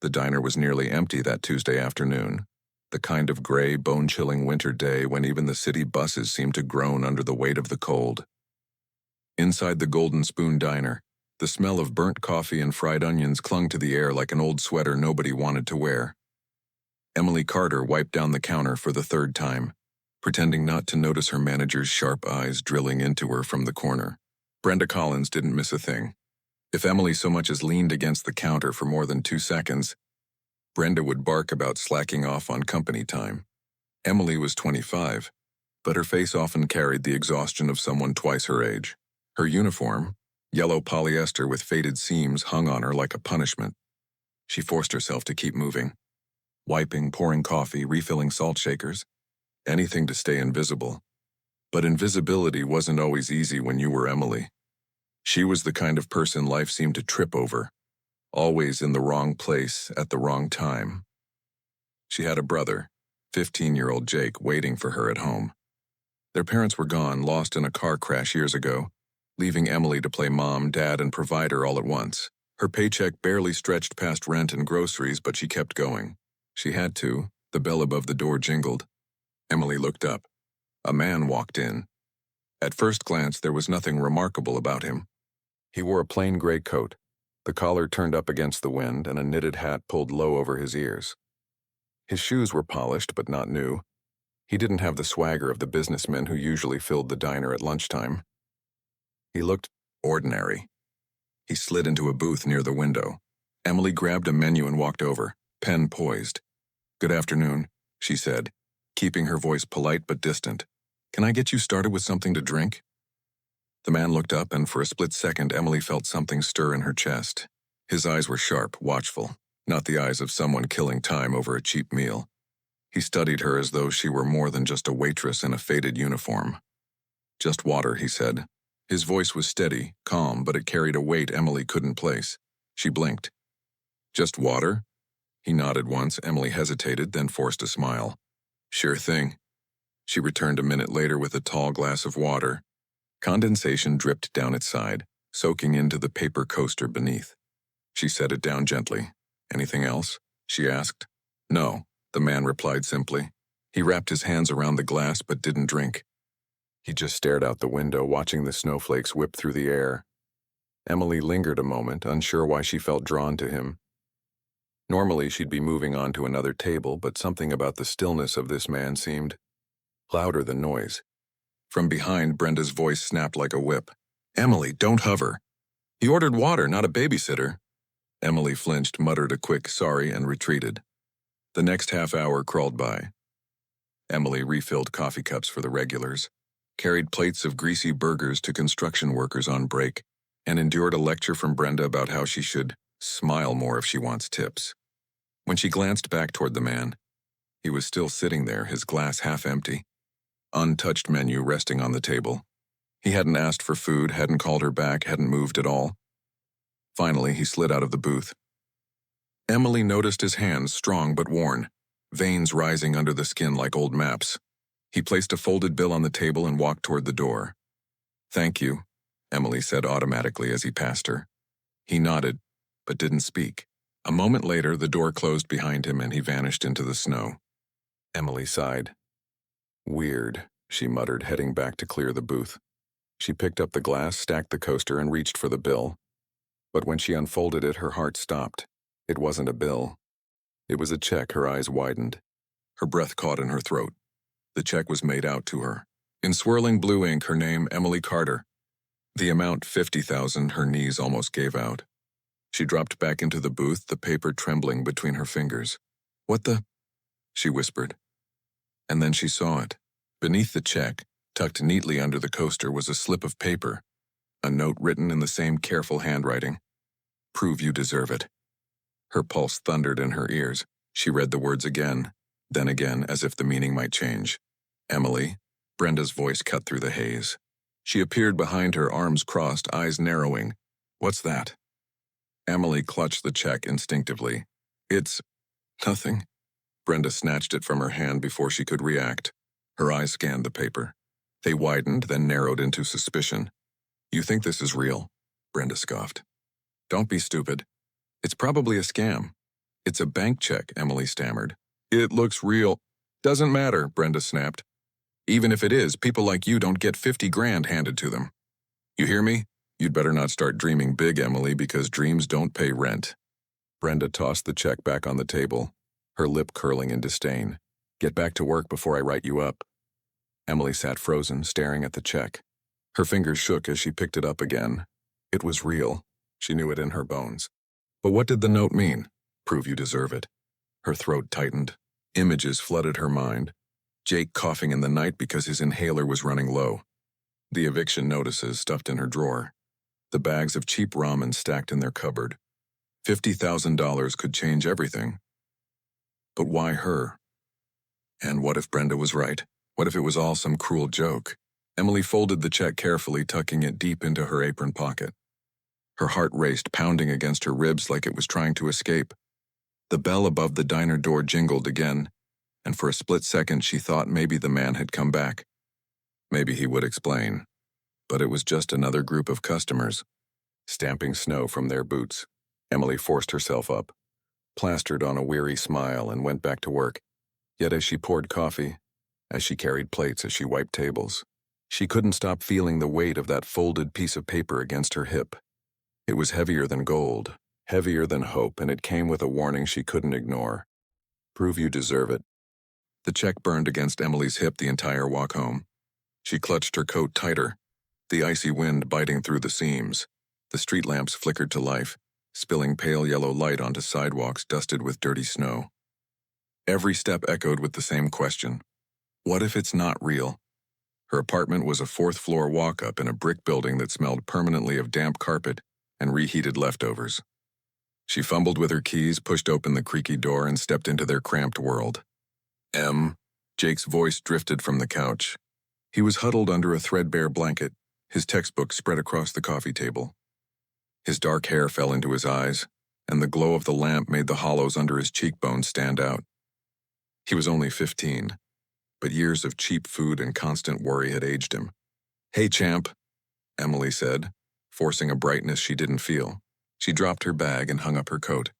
The diner was nearly empty that Tuesday afternoon, the kind of gray, bone-chilling winter day when even the city buses seemed to groan under the weight of the cold. Inside the Golden Spoon diner, the smell of burnt coffee and fried onions clung to the air like an old sweater nobody wanted to wear. Emily Carter wiped down the counter for the third time, pretending not to notice her manager's sharp eyes drilling into her from the corner. Brenda Collins didn't miss a thing. If Emily so much as leaned against the counter for more than 2 seconds, Brenda would bark about slacking off on company time. Emily was 25, but her face often carried the exhaustion of someone twice her age. Her uniform, yellow polyester with faded seams, hung on her like a punishment. She forced herself to keep moving, wiping, pouring coffee, refilling salt shakers, anything to stay invisible. But invisibility wasn't always easy when you were Emily. She was the kind of person life seemed to trip over, always in the wrong place at the wrong time. She had a brother, 15-year-old Jake, waiting for her at home. Their parents were gone, lost in a car crash years ago, leaving Emily to play mom, dad, and provider all at once. Her paycheck barely stretched past rent and groceries, but she kept going. She had to. The bell above the door jingled. Emily looked up. A man walked in. At first glance, there was nothing remarkable about him. He wore a plain gray coat, the collar turned up against the wind, and a knitted hat pulled low over his ears. His shoes were polished but not new. He didn't have the swagger of the businessmen who usually filled the diner at lunchtime. He looked ordinary. He slid into a booth near the window. Emily grabbed a menu and walked over, pen poised. "Good afternoon," she said, keeping her voice polite but distant. "Can I get you started with something to drink?" The man looked up, and for a split second, Emily felt something stir in her chest. His eyes were sharp, watchful, not the eyes of someone killing time over a cheap meal. He studied her as though she were more than just a waitress in a faded uniform. "Just water," he said. His voice was steady, calm, but it carried a weight Emily couldn't place. She blinked. "Just water?" He nodded once. Emily hesitated, then forced a smile. "Sure thing." She returned a minute later with a tall glass of water. Condensation dripped down its side, soaking into the paper coaster beneath. She set it down gently. "Anything else?" she asked. "No," the man replied simply. He wrapped his hands around the glass but didn't drink. He just stared out the window, watching the snowflakes whip through the air. Emily lingered a moment, unsure why she felt drawn to him. Normally she'd be moving on to another table, but something about the stillness of this man seemed louder than noise. From behind, Brenda's voice snapped like a whip. "Emily, don't hover. He ordered water, not a babysitter." Emily flinched, muttered a quick sorry, and retreated. The next half hour crawled by. Emily refilled coffee cups for the regulars, carried plates of greasy burgers to construction workers on break, and endured a lecture from Brenda about how she should smile more if she wants tips. When she glanced back toward the man, he was still sitting there, his glass half empty, untouched menu resting on the table. He hadn't asked for food, hadn't called her back, hadn't moved at all. Finally, he slid out of the booth. Emily noticed his hands, strong but worn, veins rising under the skin like old maps. He placed a folded bill on the table and walked toward the door. "Thank you," Emily said automatically as he passed her. He nodded, but didn't speak. A moment later, the door closed behind him and he vanished into the snow. Emily sighed. "Weird," she muttered, heading back to clear the booth. She picked up the glass, stacked the coaster, and reached for the bill. But when she unfolded it, her heart stopped. It wasn't a bill. It was a check. Her eyes widened. Her breath caught in her throat. The check was made out to her. In swirling blue ink, her name, Emily Carter. The amount, $50,000, her knees almost gave out. She dropped back into the booth, the paper trembling between her fingers. "What the?" she whispered. And then she saw it. Beneath the check, tucked neatly under the coaster, was a slip of paper, a note written in the same careful handwriting. "Prove you deserve it." Her pulse thundered in her ears. She read the words again, then again, as if the meaning might change. "Emily," Brenda's voice cut through the haze. She appeared behind her, arms crossed, eyes narrowing. "What's that?" Emily clutched the check instinctively. "It's nothing." Brenda snatched it from her hand before she could react. Her eyes scanned the paper. They widened, then narrowed into suspicion. "You think this is real?" Brenda scoffed. "Don't be stupid. It's probably a scam. It's a bank check, Emily stammered. It looks real. Doesn't matter, Brenda snapped. Even if it is, people like you don't get 50 grand handed to them. You hear me? You'd better not start dreaming big, Emily, because dreams don't pay rent. Brenda tossed the check back on the table, her lip curling in disdain. Get back to work before I write you up. Emily sat frozen, staring at the check. Her fingers shook as she picked it up again. It was real. She knew it in her bones. But what did the note mean? Prove you deserve it. Her throat tightened. Images flooded her mind. Jake coughing in the night because his inhaler was running low. The eviction notices stuffed in her drawer. The bags of cheap ramen stacked in their cupboard. $50,000 could change everything. But why her? And what if Brenda was right? What if it was all some cruel joke? Emily folded the check carefully, tucking it deep into her apron pocket. Her heart raced, pounding against her ribs like it was trying to escape. The bell above the diner door jingled again, and for a split second she thought maybe the man had come back. Maybe he would explain. But it was just another group of customers, stamping snow from their boots. Emily forced herself up, plastered on a weary smile, and went back to work. Yet as she poured coffee, as she carried plates, as she wiped tables, she couldn't stop feeling the weight of that folded piece of paper against her hip. It was heavier than gold, heavier than hope, and it came with a warning she couldn't ignore. Prove you deserve it. The check burned against Emily's hip the entire walk home. She clutched her coat tighter, the icy wind biting through the seams. The street lamps flickered to life, spilling pale yellow light onto sidewalks dusted with dirty snow. Every step echoed with the same question. What if it's not real? Her apartment was a fourth-floor walk-up in a brick building that smelled permanently of damp carpet and reheated leftovers. She fumbled with her keys, pushed open the creaky door, and stepped into their cramped world. Jake's voice drifted from the couch. He was huddled under a threadbare blanket, his textbook spread across the coffee table. His dark hair fell into his eyes, and the glow of the lamp made the hollows under his cheekbones stand out. He was only 15, but years of cheap food and constant worry had aged him. Hey, champ, Emily said, forcing a brightness she didn't feel. She dropped her bag and hung up her coat.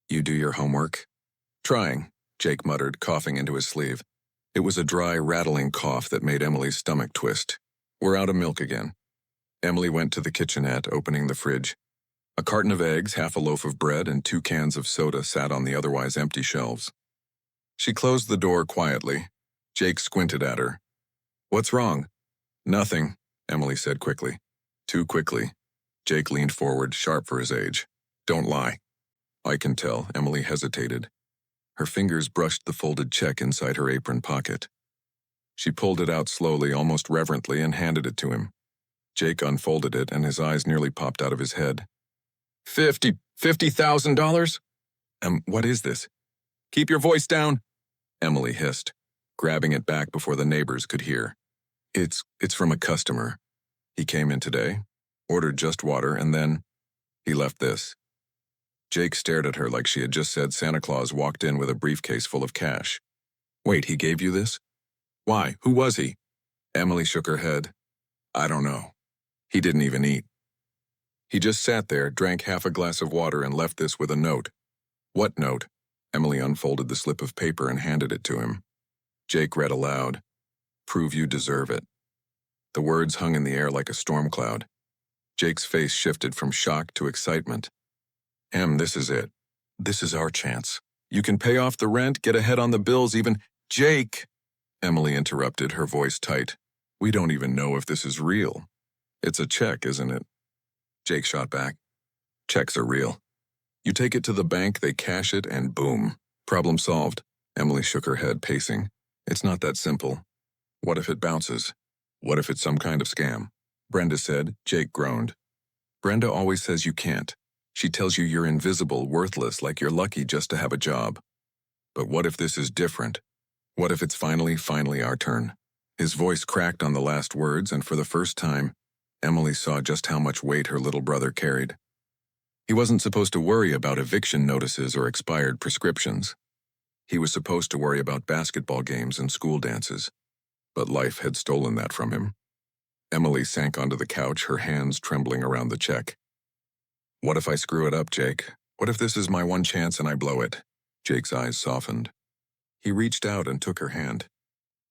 You do your homework? Trying, Jake muttered, coughing into his sleeve. It was a dry, rattling cough that made Emily's stomach twist. We're out of milk again. Emily went to the kitchenette, opening the fridge. A carton of eggs, half a loaf of bread, and 2 cans of soda sat on the otherwise empty shelves. She closed the door quietly. Jake squinted at her. What's wrong? Nothing, Emily said quickly. Too quickly. Jake leaned forward, sharp for his age. Don't lie. I can tell, Emily hesitated. Her fingers brushed the folded check inside her apron pocket. She pulled it out slowly, almost reverently, and handed it to him. Jake unfolded it, and his eyes nearly popped out of his head. $50,000? What is this? Keep your voice down, Emily hissed, grabbing it back before the neighbors could hear. It's from a customer. He came in today, ordered just water, and then he left this. Jake stared at her like she had just said Santa Claus walked in with a briefcase full of cash. Wait, he gave you this? Why? Who was he? Emily shook her head. I don't know. He didn't even eat. He just sat there, drank half a glass of water, and left this with a note. What note? Emily unfolded the slip of paper and handed it to him. Jake read aloud. Prove you deserve it. The words hung in the air like a storm cloud. Jake's face shifted from shock to excitement. This is it. This is our chance. You can pay off the rent, get ahead on the bills, even— Jake! Emily interrupted, her voice tight. We don't even know if this is real. It's a check, isn't it? Jake shot back. Checks are real. You take it to the bank, they cash it, and boom. Problem solved. Emily shook her head, pacing. It's not that simple. What if it bounces? What if it's some kind of scam? Brenda said. Jake groaned. Brenda always says you can't. She tells you you're invisible, worthless, like you're lucky just to have a job. But what if this is different? What if it's finally our turn? His voice cracked on the last words, and for the first time, Emily saw just how much weight her little brother carried. He wasn't supposed to worry about eviction notices or expired prescriptions. He was supposed to worry about basketball games and school dances. But life had stolen that from him. Emily sank onto the couch, her hands trembling around the check. What if I screw it up, Jake? What if this is my one chance and I blow it? Jake's eyes softened. He reached out and took her hand.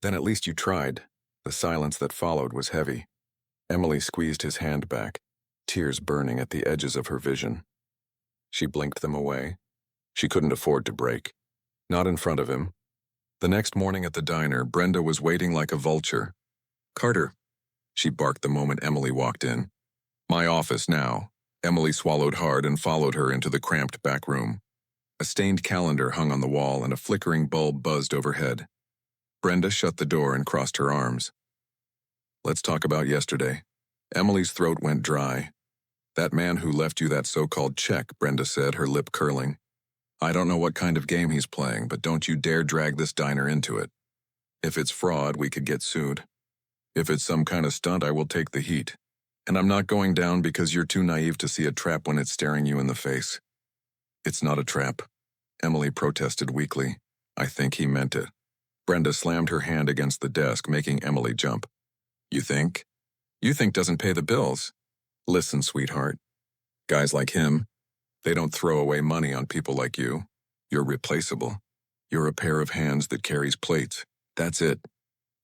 Then at least you tried. The silence that followed was heavy. Emily squeezed his hand back, tears burning at the edges of her vision. She blinked them away. She couldn't afford to break. Not in front of him. The next morning at the diner, Brenda was waiting like a vulture. "Carter," she barked the moment Emily walked in. "My office now." Emily swallowed hard and followed her into the cramped back room. A stained calendar hung on the wall and a flickering bulb buzzed overhead. Brenda shut the door and crossed her arms. "Let's talk about yesterday." Emily's throat went dry. "That man who left you that so-called check," Brenda said, her lip curling. "I don't know what kind of game he's playing, but don't you dare drag this diner into it. If it's fraud, we could get sued. If it's some kind of stunt, I will take the heat. And I'm not going down because you're too naive to see a trap when it's staring you in the face." "It's not a trap," Emily protested weakly. "I think he meant it." Brenda slammed her hand against the desk, making Emily jump. "You think? You think doesn't pay the bills. Listen, sweetheart. Guys like him, they don't throw away money on people like you. You're replaceable. You're a pair of hands that carries plates. That's it."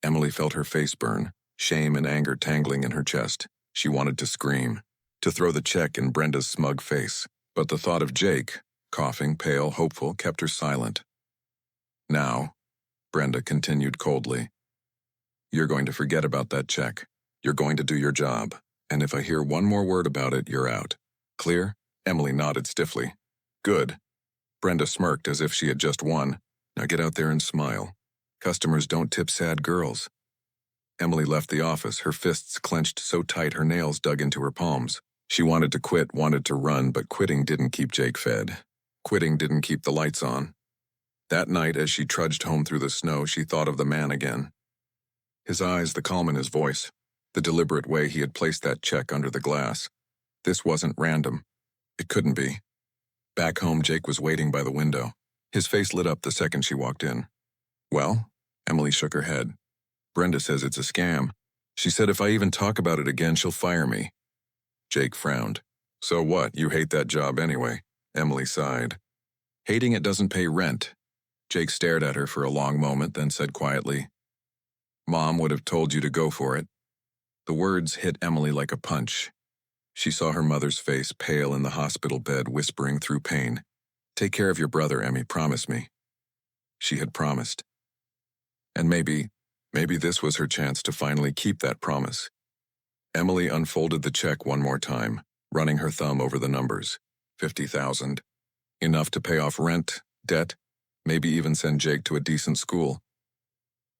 Emily felt her face burn, shame and anger tangling in her chest. She wanted to scream, to throw the check in Brenda's smug face. But the thought of Jake, coughing, pale, hopeful, kept her silent. "Now," Brenda continued coldly, "you're going to forget about that check. You're going to do your job. And if I hear one more word about it, you're out. Clear?" Emily nodded stiffly. "Good." Brenda smirked as if she had just won. "Now get out there and smile. Customers don't tip sad girls." Emily left the office, her fists clenched so tight her nails dug into her palms. She wanted to quit, wanted to run, but quitting didn't keep Jake fed. Quitting didn't keep the lights on. That night, as she trudged home through the snow, she thought of the man again. His eyes, the calm in his voice, the deliberate way he had placed that check under the glass. This wasn't random. It couldn't be. Back home, Jake was waiting by the window. His face lit up the second she walked in. "Well?" Emily shook her head. "Brenda says it's a scam. She said if I even talk about it again, she'll fire me." Jake frowned. "So what? You hate that job anyway." Emily sighed. "Hating it doesn't pay rent." Jake stared at her for a long moment, then said quietly, "Mom would have told you to go for it." The words hit Emily like a punch. She saw her mother's face, pale in the hospital bed, whispering through pain, "Take care of your brother, Emmy, promise me." She had promised. And maybe this was her chance to finally keep that promise. Emily unfolded the check one more time, running her thumb over the numbers. 50,000. Enough to pay off rent, debt, maybe even send Jake to a decent school.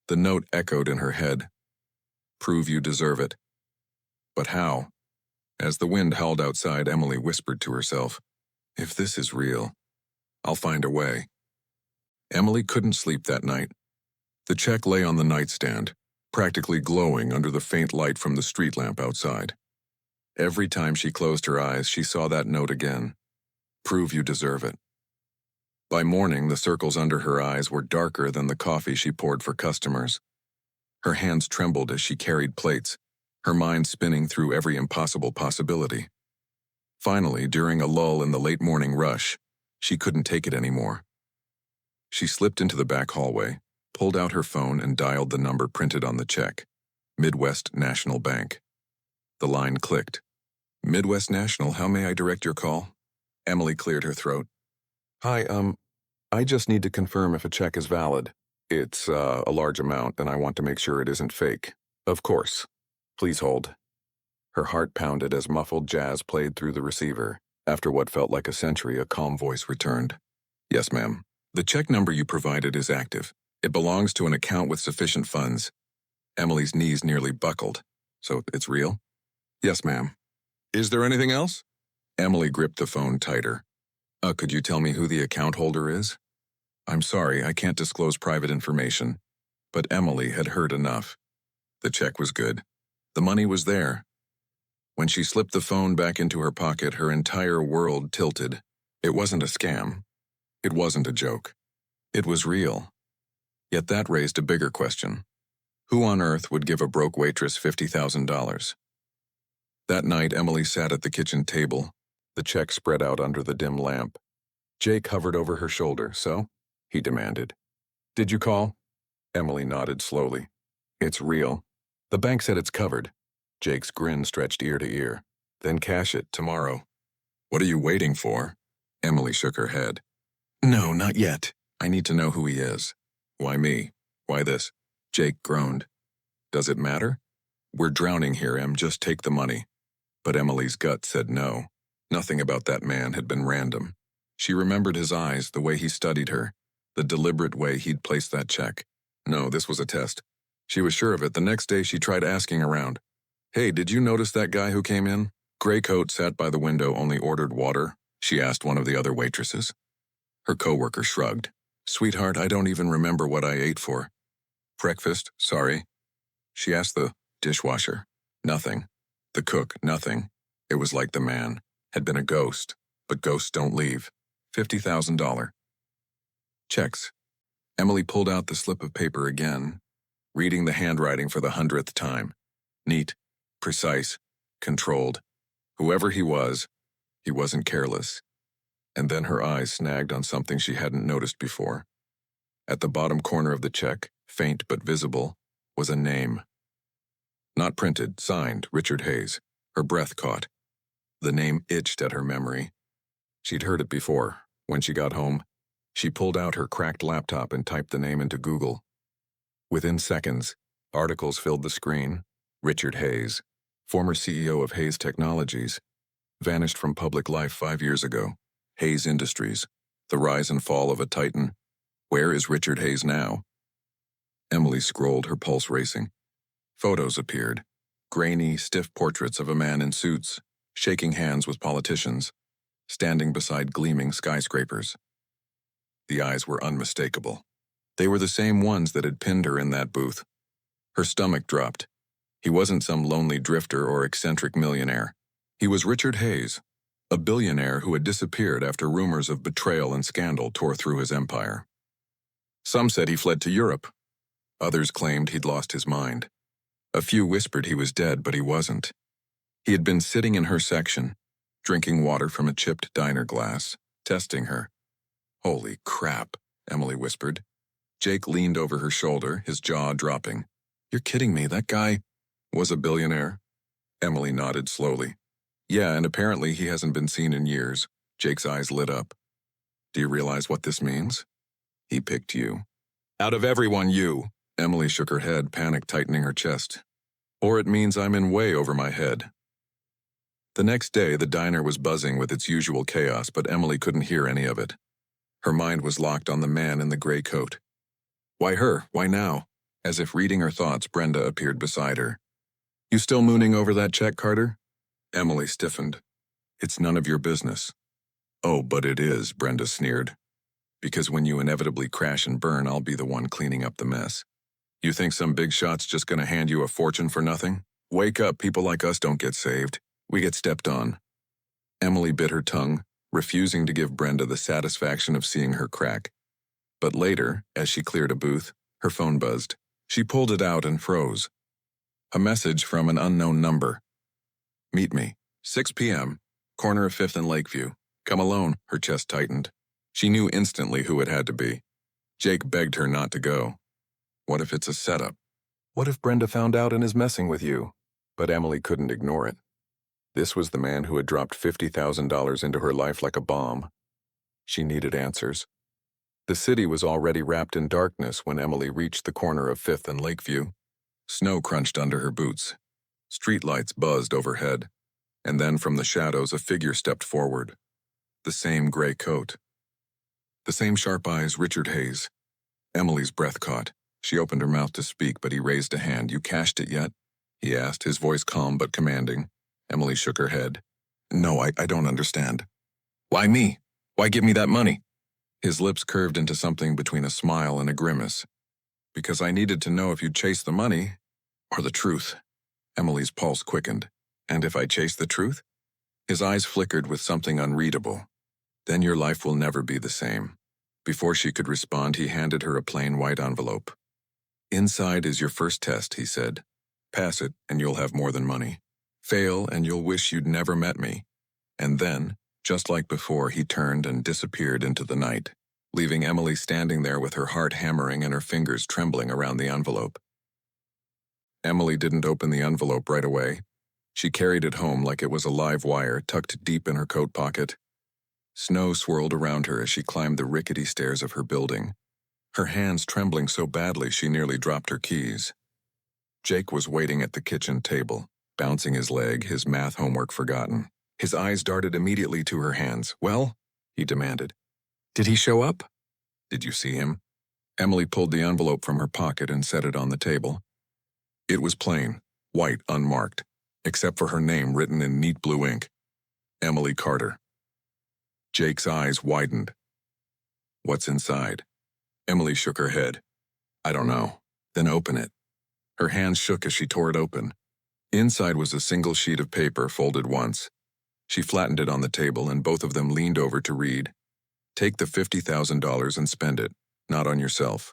The note echoed in her head. "Prove you deserve it." But how? As the wind howled outside, Emily whispered to herself, "If this is real, I'll find a way." Emily couldn't sleep that night. The check lay on the nightstand, practically glowing under the faint light from the street lamp outside. Every time she closed her eyes, she saw that note again. "Prove you deserve it." By morning, the circles under her eyes were darker than the coffee she poured for customers. Her hands trembled as she carried plates, her mind spinning through every impossible possibility. Finally, during a lull in the late morning rush, she couldn't take it anymore. She slipped into the back hallway, pulled out her phone and dialed the number printed on the check. Midwest National Bank. The line clicked. "Midwest National, how may I direct your call?" Emily cleared her throat. "Hi, I just need to confirm if a check is valid. It's a large amount, and I want to make sure it isn't fake." "Of course. Please hold." Her heart pounded as muffled jazz played through the receiver. After what felt like a century, a calm voice returned. "Yes, ma'am. The check number you provided is active. It belongs to an account with sufficient funds." Emily's knees nearly buckled. "So it's real?" "Yes, ma'am." "Is there anything else?" Emily gripped the phone tighter. Could you tell me who the account holder is?" "I'm sorry, I can't disclose private information." But Emily had heard enough. The check was good. The money was there. When she slipped the phone back into her pocket, her entire world tilted. It wasn't a scam. It wasn't a joke. It was real. Yet that raised a bigger question. Who on earth would give a broke waitress $50,000? That night, Emily sat at the kitchen table, the check spread out under the dim lamp. Jake hovered over her shoulder. "So? he demanded. Did you call? Emily nodded slowly. It's real. The bank said it's covered. Jake's grin stretched ear to ear. Then cash it tomorrow. What are you waiting for? Emily shook her head. No, not yet. I need to know who he is. Why me? Why this? Jake groaned. Does it matter? We're drowning here, Em. Just take the money. But Emily's gut said no. Nothing about that man had been random. She remembered his eyes, the way he studied her, the deliberate way he'd placed that check. No, this was a test. She was sure of it. The next day she tried asking around. Hey, did you notice that guy who came in? Gray coat sat by the window, only ordered water, she asked one of the other waitresses. Her coworker shrugged. Sweetheart, I don't even remember what I ate for. Breakfast, sorry. She asked the dishwasher. Nothing. The cook, nothing. It was like the man had been a ghost, but ghosts don't leave. $50,000. Checks. Emily pulled out the slip of paper again, reading the handwriting for the 100th time. Neat, precise, controlled. Whoever he wasn't careless. And then her eyes snagged on something she hadn't noticed before. At the bottom corner of the check, faint but visible, was a name. Not printed, signed, Richard Hayes. Her breath caught. The name itched at her memory. She'd heard it before. When she got home, she pulled out her cracked laptop and typed the name into Google. Within seconds, articles filled the screen. Richard Hayes, former CEO of Hayes Technologies, vanished from public life 5 years ago. Hayes Industries, the rise and fall of a titan. Where is Richard Hayes now? Emily scrolled, her pulse racing. Photos appeared. Grainy, stiff portraits of a man in suits, shaking hands with politicians, standing beside gleaming skyscrapers. The eyes were unmistakable. They were the same ones that had pinned her in that booth. Her stomach dropped. He wasn't some lonely drifter or eccentric millionaire. He was Richard Hayes, a billionaire who had disappeared after rumors of betrayal and scandal tore through his empire. Some said he fled to Europe. Others claimed he'd lost his mind. A few whispered he was dead, but he wasn't. He had been sitting in her section, drinking water from a chipped diner glass, testing her. Holy crap, Emily whispered. Jake leaned over her shoulder, his jaw dropping. You're kidding me, that guy was a billionaire? Emily nodded slowly. Yeah, and apparently he hasn't been seen in years. Jake's eyes lit up. Do you realize what this means? He picked you. Out of everyone, you. Emily shook her head, panic tightening her chest. Or it means I'm in way over my head. The next day, the diner was buzzing with its usual chaos, but Emily couldn't hear any of it. Her mind was locked on the man in the gray coat. Why her? Why now? As if reading her thoughts, Brenda appeared beside her. You still mooning over that check, Carter? Emily stiffened. It's none of your business. Oh, but it is, Brenda sneered. Because when you inevitably crash and burn, I'll be the one cleaning up the mess. You think some big shot's just gonna hand you a fortune for nothing? Wake up, people like us don't get saved. We get stepped on. Emily bit her tongue, refusing to give Brenda the satisfaction of seeing her crack. But later, as she cleared a booth, her phone buzzed. She pulled it out and froze. A message from an unknown number. Meet me, 6 p.m., corner of 5th and Lakeview. Come alone, her chest tightened. She knew instantly who it had to be. Jake begged her not to go. What if it's a setup? What if Brenda found out and is messing with you? But Emily couldn't ignore it. This was the man who had dropped $50,000 into her life like a bomb. She needed answers. The city was already wrapped in darkness when Emily reached the corner of 5th and Lakeview. Snow crunched under her boots. Streetlights buzzed overhead. And then from the shadows a figure stepped forward. The same gray coat. The same sharp eyes, Richard Hayes. Emily's breath caught. She opened her mouth to speak, but he raised a hand. You cashed it yet? He asked, his voice calm but commanding. Emily shook her head. No, I don't understand. Why me? Why give me that money? His lips curved into something between a smile and a grimace. Because I needed to know if you'd chase the money or the truth. Emily's pulse quickened. And if I chase the truth? His eyes flickered with something unreadable. Then your life will never be the same. Before she could respond, he handed her a plain white envelope. Inside is your first test, he said. Pass it, and you'll have more than money. Fail, and you'll wish you'd never met me. And then, just like before, he turned and disappeared into the night, leaving Emily standing there with her heart hammering and her fingers trembling around the envelope. Emily didn't open the envelope right away. She carried it home like it was a live wire tucked deep in her coat pocket. Snow swirled around her as she climbed the rickety stairs of her building, her hands trembling so badly she nearly dropped her keys. Jake was waiting at the kitchen table, bouncing his leg, his math homework forgotten. His eyes darted immediately to her hands. "Well?" he demanded. "Did he show up?" "Did you see him?" Emily pulled the envelope from her pocket and set it on the table. It was plain, white, unmarked, except for her name written in neat blue ink. Emily Carter. Jake's eyes widened. "What's inside?" Emily shook her head. "I don't know." "Then open it." Her hands shook as she tore it open. Inside was a single sheet of paper folded once. She flattened it on the table and both of them leaned over to read. "Take the $50,000 and spend it, not on yourself.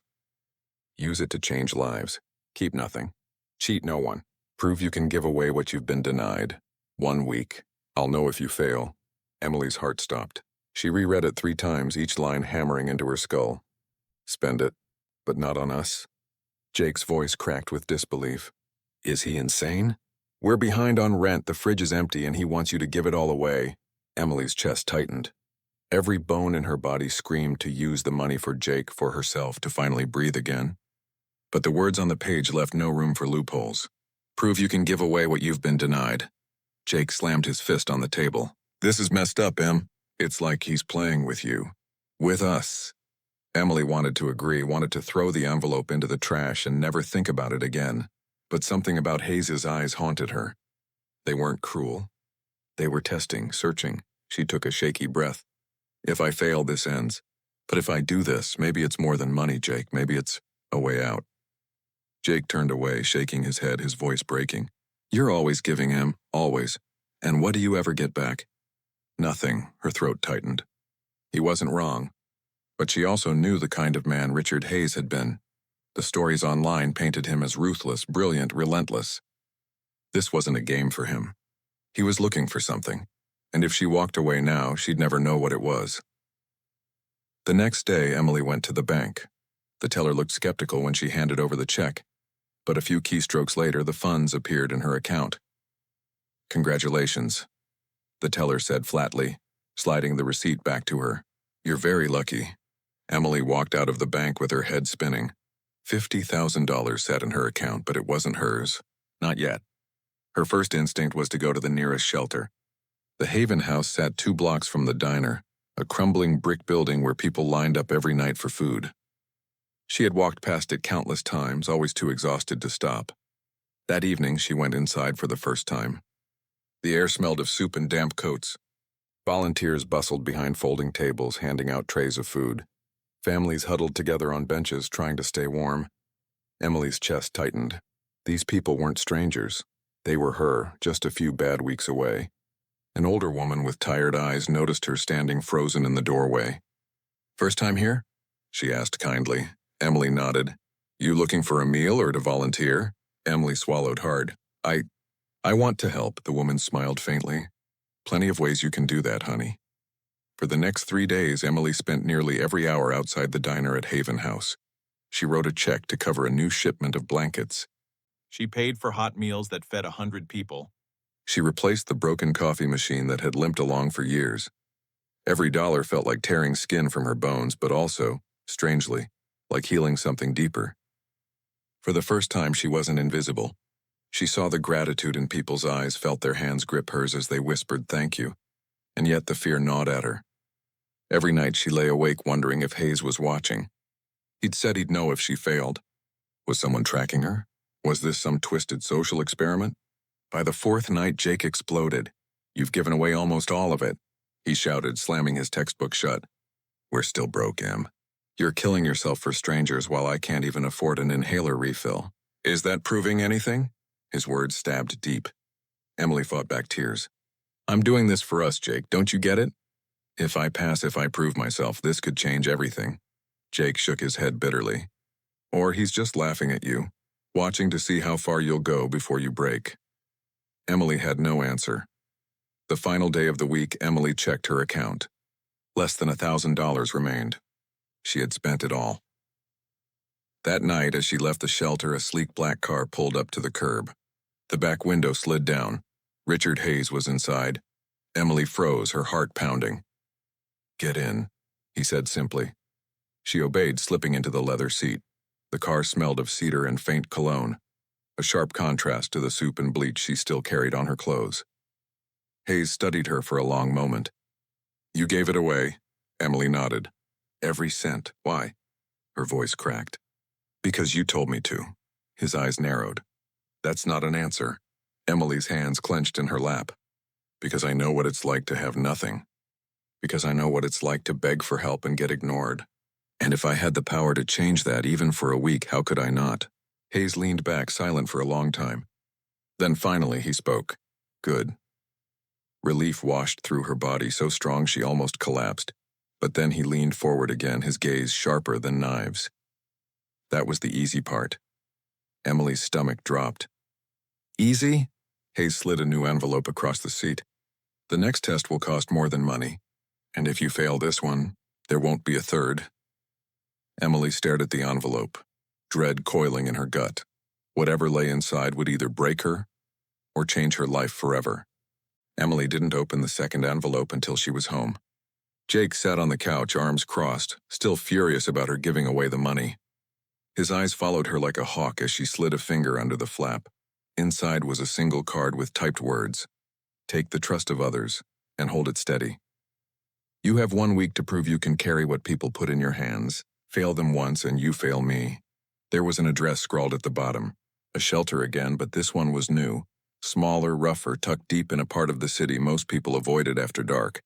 Use it to change lives. Keep nothing. Cheat no one. Prove you can give away what you've been denied. 1 week. I'll know if you fail." Emily's heart stopped. She reread it 3 times, each line hammering into her skull. "Spend it, but not on us." Jake's voice cracked with disbelief. "Is he insane? We're behind on rent, the fridge is empty, and he wants you to give it all away." Emily's chest tightened. Every bone in her body screamed to use the money for Jake, for herself, to finally breathe again. But the words on the page left no room for loopholes. "Prove you can give away what you've been denied." Jake slammed his fist on the table. "This is messed up, Em. It's like he's playing with you. With us." Emily wanted to agree, wanted to throw the envelope into the trash and never think about it again. But something about Hayes' eyes haunted her. They weren't cruel. They were testing, searching. She took a shaky breath. "If I fail, this ends. But if I do this, maybe it's more than money, Jake. Maybe it's a way out." Jake turned away, shaking his head, his voice breaking. "You're always giving, Em, always. And what do you ever get back?" "Nothing." Her throat tightened. He wasn't wrong. But she also knew the kind of man Richard Hayes had been. The stories online painted him as ruthless, brilliant, relentless. This wasn't a game for him. He was looking for something, and if she walked away now, she'd never know what it was. The next day, Emily went to the bank. The teller looked skeptical when she handed over the check, but a few keystrokes later, the funds appeared in her account. "Congratulations," the teller said flatly, sliding the receipt back to her. "You're very lucky." Emily walked out of the bank with her head spinning. $50,000 sat in her account, but it wasn't hers. Not yet. Her first instinct was to go to the nearest shelter. The Haven House sat 2 blocks from the diner, a crumbling brick building where people lined up every night for food. She had walked past it countless times, always too exhausted to stop. That evening, she went inside for the first time. The air smelled of soup and damp coats. Volunteers bustled behind folding tables, handing out trays of food. Families huddled together on benches, trying to stay warm. Emily's chest tightened. These people weren't strangers. They were her, just a few bad weeks away. An older woman with tired eyes noticed her standing frozen in the doorway. "First time here?" she asked kindly. Emily nodded. "You looking for a meal or to volunteer?" Emily swallowed hard. I want to help," the woman smiled faintly. "Plenty of ways you can do that, honey." For the next 3 days, Emily spent nearly every hour outside the diner at Haven House. She wrote a check to cover a new shipment of blankets. She paid for hot meals that fed 100 people. She replaced the broken coffee machine that had limped along for years. Every dollar felt like tearing skin from her bones, but also, strangely, like healing something deeper. For the first time, she wasn't invisible. She saw the gratitude in people's eyes, felt their hands grip hers as they whispered thank you, and yet the fear gnawed at her. Every night she lay awake wondering if Hayes was watching. He'd said he'd know if she failed. Was someone tracking her? Was this some twisted social experiment? By the 4th night, Jake exploded. "You've given away almost all of it," he shouted, slamming his textbook shut. "We're still broke, Em. You're killing yourself for strangers while I can't even afford an inhaler refill. Is that proving anything?" His words stabbed deep. Emily fought back tears. "I'm doing this for us, Jake. Don't you get it? If I pass, if I prove myself, this could change everything." Jake shook his head bitterly. "Or he's just laughing at you, watching to see how far you'll go before you break." Emily had no answer. The final day of the week, Emily checked her account. Less than $1,000 remained. She had spent it all. That night, as she left the shelter, a sleek black car pulled up to the curb. The back window slid down. Richard Hayes was inside. Emily froze, her heart pounding. "Get in," he said simply. She obeyed, slipping into the leather seat. The car smelled of cedar and faint cologne, a sharp contrast to the soup and bleach she still carried on her clothes. Hayes studied her for a long moment. "You gave it away," Emily nodded. "Every cent. Why?" Her voice cracked. "Because you told me to." His eyes narrowed. "That's not an answer." Emily's hands clenched in her lap. "Because I know what it's like to have nothing. Because I know what it's like to beg for help and get ignored. And if I had the power to change that even for a week, how could I not?" Hayes leaned back, silent for a long time. Then finally he spoke. "Good." Relief washed through her body, so strong she almost collapsed. But then he leaned forward again, his gaze sharper than knives. That was the easy part. Emily's stomach dropped. "Easy?" Hayes slid a new envelope across the seat. "The next test will cost more than money. And if you fail this one, there won't be a third." Emily stared at the envelope, dread coiling in her gut. Whatever lay inside would either break her or change her life forever. Emily didn't open the second envelope until she was home. Jake sat on the couch, arms crossed, still furious about her giving away the money. His eyes followed her like a hawk as she slid a finger under the flap. Inside was a single card with typed words. "Take the trust of others and hold it steady. You have 1 week to prove you can carry what people put in your hands. Fail them once and you fail me." There was an address scrawled at the bottom. A shelter again, but this one was new. Smaller, rougher, tucked deep in a part of the city most people avoided after dark.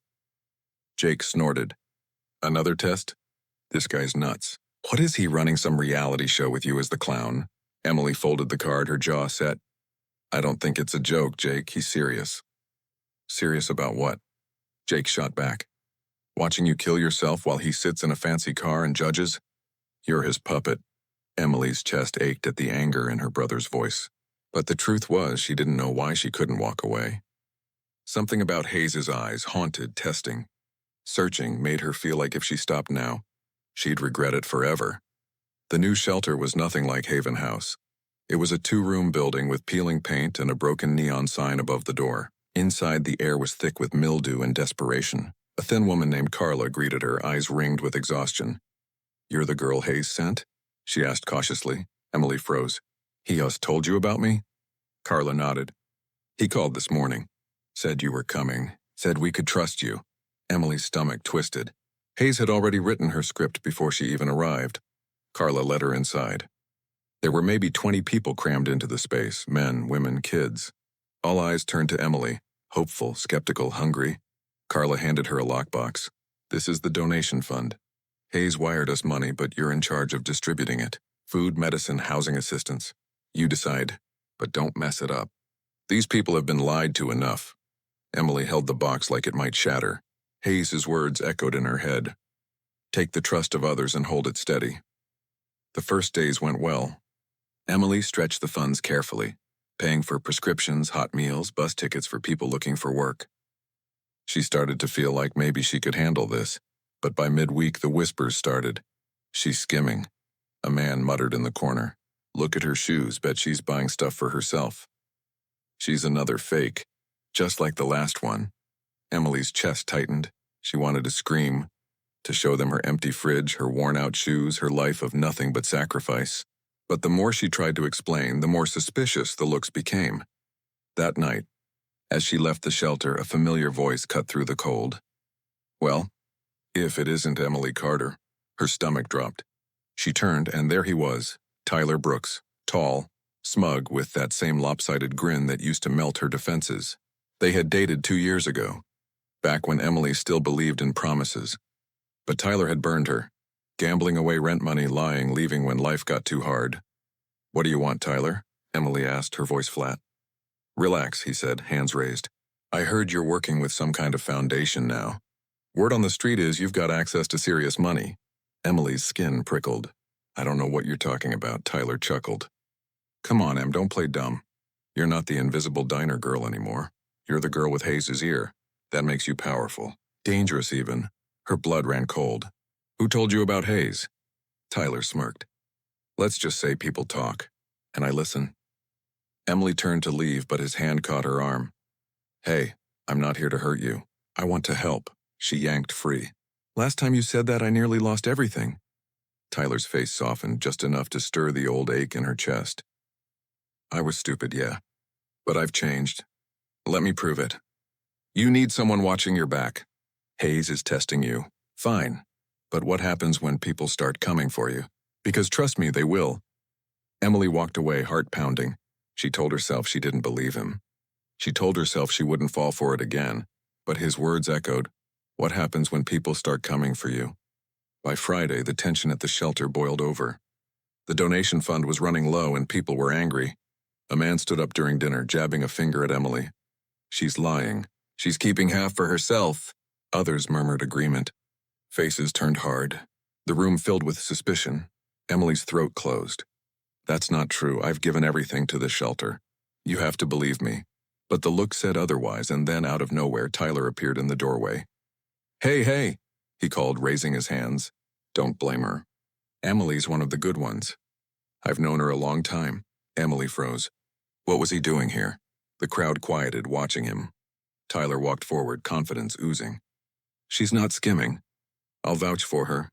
Jake snorted. "Another test? This guy's nuts. What is he, running some reality show with you as the clown?" Emily folded the card, her jaw set. "I don't think it's a joke, Jake. He's serious." "Serious about what?" Jake shot back. "Watching you kill yourself while he sits in a fancy car and judges? You're his puppet." Emily's chest ached at the anger in her brother's voice. But the truth was, she didn't know why she couldn't walk away. Something about Hayes's eyes, haunted, testing, searching, made her feel like if she stopped now, she'd regret it forever. The new shelter was nothing like Haven House. It was a 2-room building with peeling paint and a broken neon sign above the door. Inside, the air was thick with mildew and desperation. A thin woman named Carla greeted her, eyes ringed with exhaustion. "You're the girl Hayes sent?" she asked cautiously. Emily froze. "He has told you about me?" Carla nodded. "He called this morning. Said you were coming. Said we could trust you." Emily's stomach twisted. Hayes had already written her script before she even arrived. Carla led her inside. There were maybe 20 people crammed into the space, men, women, kids. All eyes turned to Emily, hopeful, skeptical, hungry. Carla handed her a lockbox. "This is the donation fund. Hayes wired us money, but you're in charge of distributing it. Food, medicine, housing assistance. You decide, but don't mess it up. These people have been lied to enough." Emily held the box like it might shatter. Hayes's words echoed in her head. "Take the trust of others and hold it steady." The first days went well. Emily stretched the funds carefully, paying for prescriptions, hot meals, bus tickets for people looking for work. She started to feel like maybe she could handle this, but by midweek the whispers started. "She's skimming." A man muttered in the corner. "Look at her shoes, bet she's buying stuff for herself." "She's another fake, just like the last one." Emily's chest tightened. She wanted to scream, to show them her empty fridge, her worn-out shoes, her life of nothing but sacrifice. But the more she tried to explain, the more suspicious the looks became. That night, as she left the shelter, a familiar voice cut through the cold. "Well, if it isn't Emily Carter." Her stomach dropped. She turned, and there he was, Tyler Brooks, tall, smug, with that same lopsided grin that used to melt her defenses. They had dated 2 years ago, back when Emily still believed in promises. But Tyler had burned her, gambling away rent money, lying, leaving when life got too hard. "What do you want, Tyler?" Emily asked, her voice flat. "Relax," he said, hands raised. "I heard you're working with some kind of foundation now. Word on the street is you've got access to serious money." Emily's skin prickled. "I don't know what you're talking about," Tyler chuckled. "Come on, Em, don't play dumb. You're not the invisible diner girl anymore. You're the girl with Hayes's ear. That makes you powerful. Dangerous, even." Her blood ran cold. Who told you about Hayes? Tyler smirked. Let's just say people talk, and I listen. Emily turned to leave, but his hand caught her arm. Hey, I'm not here to hurt you. I want to help. She yanked free. Last time you said that, I nearly lost everything. Tyler's face softened just enough to stir the old ache in her chest. I was stupid, yeah. But I've changed. Let me prove it. You need someone watching your back. Hayes is testing you. Fine. But what happens when people start coming for you? Because trust me, they will. Emily walked away, heart pounding. She told herself she didn't believe him. She told herself she wouldn't fall for it again. But his words echoed. What happens when people start coming for you? By Friday, the tension at the shelter boiled over. The donation fund was running low and people were angry. A man stood up during dinner, jabbing a finger at Emily. She's lying. She's keeping half for herself. Others murmured agreement. Faces turned hard. The room filled with suspicion. Emily's throat closed. That's not true. I've given everything to the shelter. You have to believe me. But the look said otherwise, and then out of nowhere, Tyler appeared in the doorway. Hey, hey, he called, raising his hands. Don't blame her. Emily's one of the good ones. I've known her a long time. Emily froze. What was he doing here? The crowd quieted, watching him. Tyler walked forward, confidence oozing. She's not skimming. I'll vouch for her.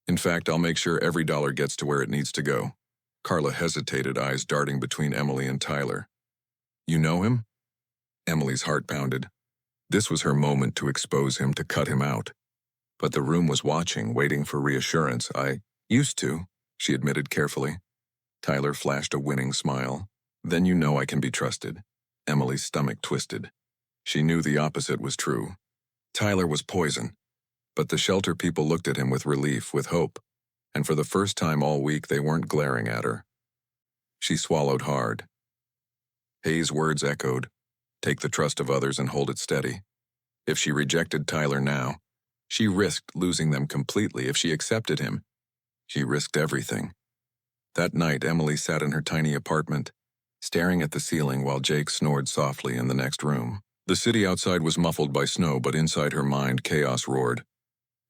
In fact, I'll make sure every dollar gets to where it needs to go. Carla hesitated, eyes darting between Emily and Tyler. You know him? Emily's heart pounded. This was her moment to expose him, to cut him out. But the room was watching, waiting for reassurance. I used to, she admitted carefully. Tyler flashed a winning smile. Then you know I can be trusted. Emily's stomach twisted. She knew the opposite was true. Tyler was poison. But the shelter people looked at him with relief, with hope. And for the first time all week, they weren't glaring at her. She swallowed hard. Hayes' words echoed. Take the trust of others and hold it steady. If she rejected Tyler now, she risked losing them completely. If she accepted him, she risked everything. That night, Emily sat in her tiny apartment, staring at the ceiling while Jake snored softly in the next room. The city outside was muffled by snow, but inside her mind, chaos roared.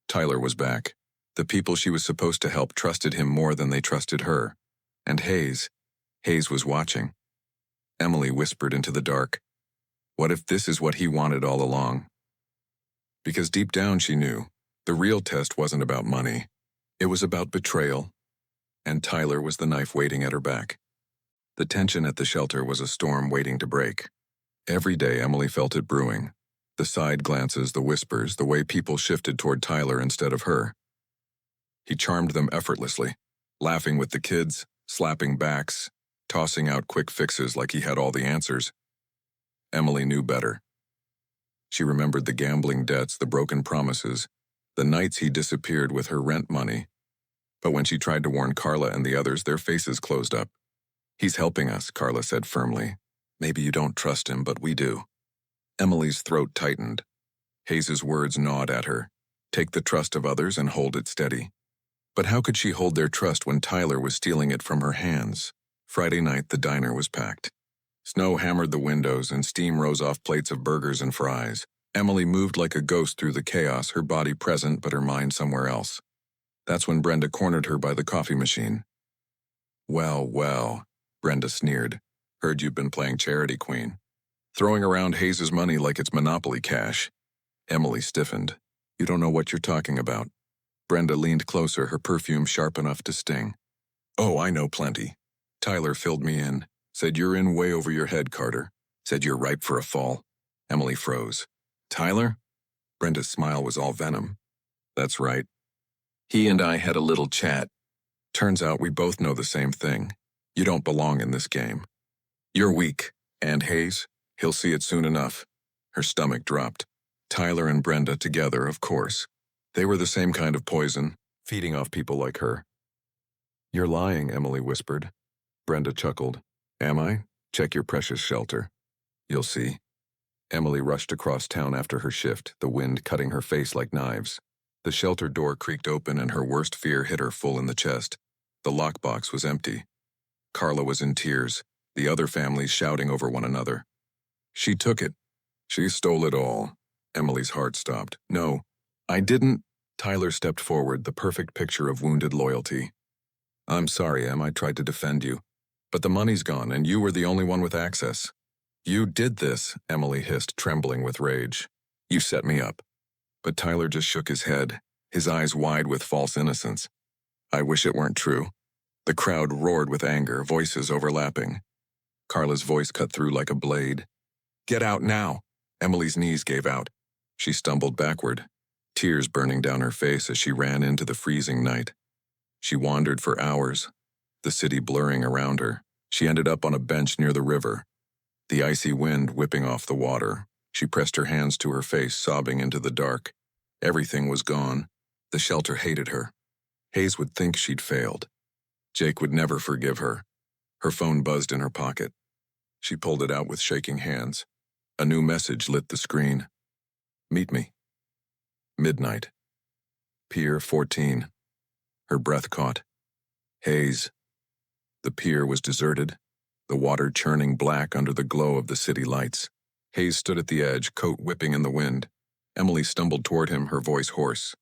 Tyler was back. The people she was supposed to help trusted him more than they trusted her. And Hayes was watching. Emily whispered into the dark. What if this is what he wanted all along? Because deep down she knew, the real test wasn't about money. It was about betrayal. And Tyler was the knife waiting at her back. The tension at the shelter was a storm waiting to break. Every day Emily felt it brewing. The side glances, the whispers, the way people shifted toward Tyler instead of her. He charmed them effortlessly, laughing with the kids, slapping backs, tossing out quick fixes like he had all the answers. Emily knew better. She remembered the gambling debts, the broken promises, the nights he disappeared with her rent money. But when she tried to warn Carla and the others, their faces closed up. He's helping us, Carla said firmly. Maybe you don't trust him, but we do. Emily's throat tightened. Hayes' words gnawed at her. Take the trust of others and hold it steady. But how could she hold their trust when Tyler was stealing it from her hands? Friday night, the diner was packed. Snow hammered the windows and steam rose off plates of burgers and fries. Emily moved like a ghost through the chaos, her body present but her mind somewhere else. That's when Brenda cornered her by the coffee machine. Well, well, Brenda sneered. Heard you've been playing charity queen. Throwing around Hayes' money like it's Monopoly cash. Emily stiffened. You don't know what you're talking about. Brenda leaned closer, her perfume sharp enough to sting. Oh, I know plenty. Tyler filled me in. Said you're in way over your head, Carter. Said you're ripe for a fall. Emily froze. Tyler? Brenda's smile was all venom. That's right. He and I had a little chat. Turns out we both know the same thing. You don't belong in this game. You're weak. And Hayes? He'll see it soon enough. Her stomach dropped. Tyler and Brenda together, of course. They were the same kind of poison, feeding off people like her. You're lying, Emily whispered. Brenda chuckled. Am I? Check your precious shelter. You'll see. Emily rushed across town after her shift, the wind cutting her face like knives. The shelter door creaked open and her worst fear hit her full in the chest. The lockbox was empty. Carla was in tears, the other families shouting over one another. She took it. She stole it all. Emily's heart stopped. No, I didn't. Tyler stepped forward, the perfect picture of wounded loyalty. I'm sorry, Em, I tried to defend you. But the money's gone, and you were the only one with access. You did this, Emily hissed, trembling with rage. You set me up. But Tyler just shook his head, his eyes wide with false innocence. I wish it weren't true. The crowd roared with anger, voices overlapping. Carla's voice cut through like a blade. Get out now! Emily's knees gave out. She stumbled backward, tears burning down her face as she ran into the freezing night. She wandered for hours, the city blurring around her. She ended up on a bench near the river, the icy wind whipping off the water. She pressed her hands to her face, sobbing into the dark. Everything was gone. The shelter hated her. Hayes would think she'd failed. Jake would never forgive her. Her phone buzzed in her pocket. She pulled it out with shaking hands. A new message lit the screen. Meet me. Midnight. Pier 14. Her breath caught. Hayes. The pier was deserted, the water churning black under the glow of the city lights. Hayes stood at the edge, coat whipping in the wind. Emily stumbled toward him, her voice hoarse.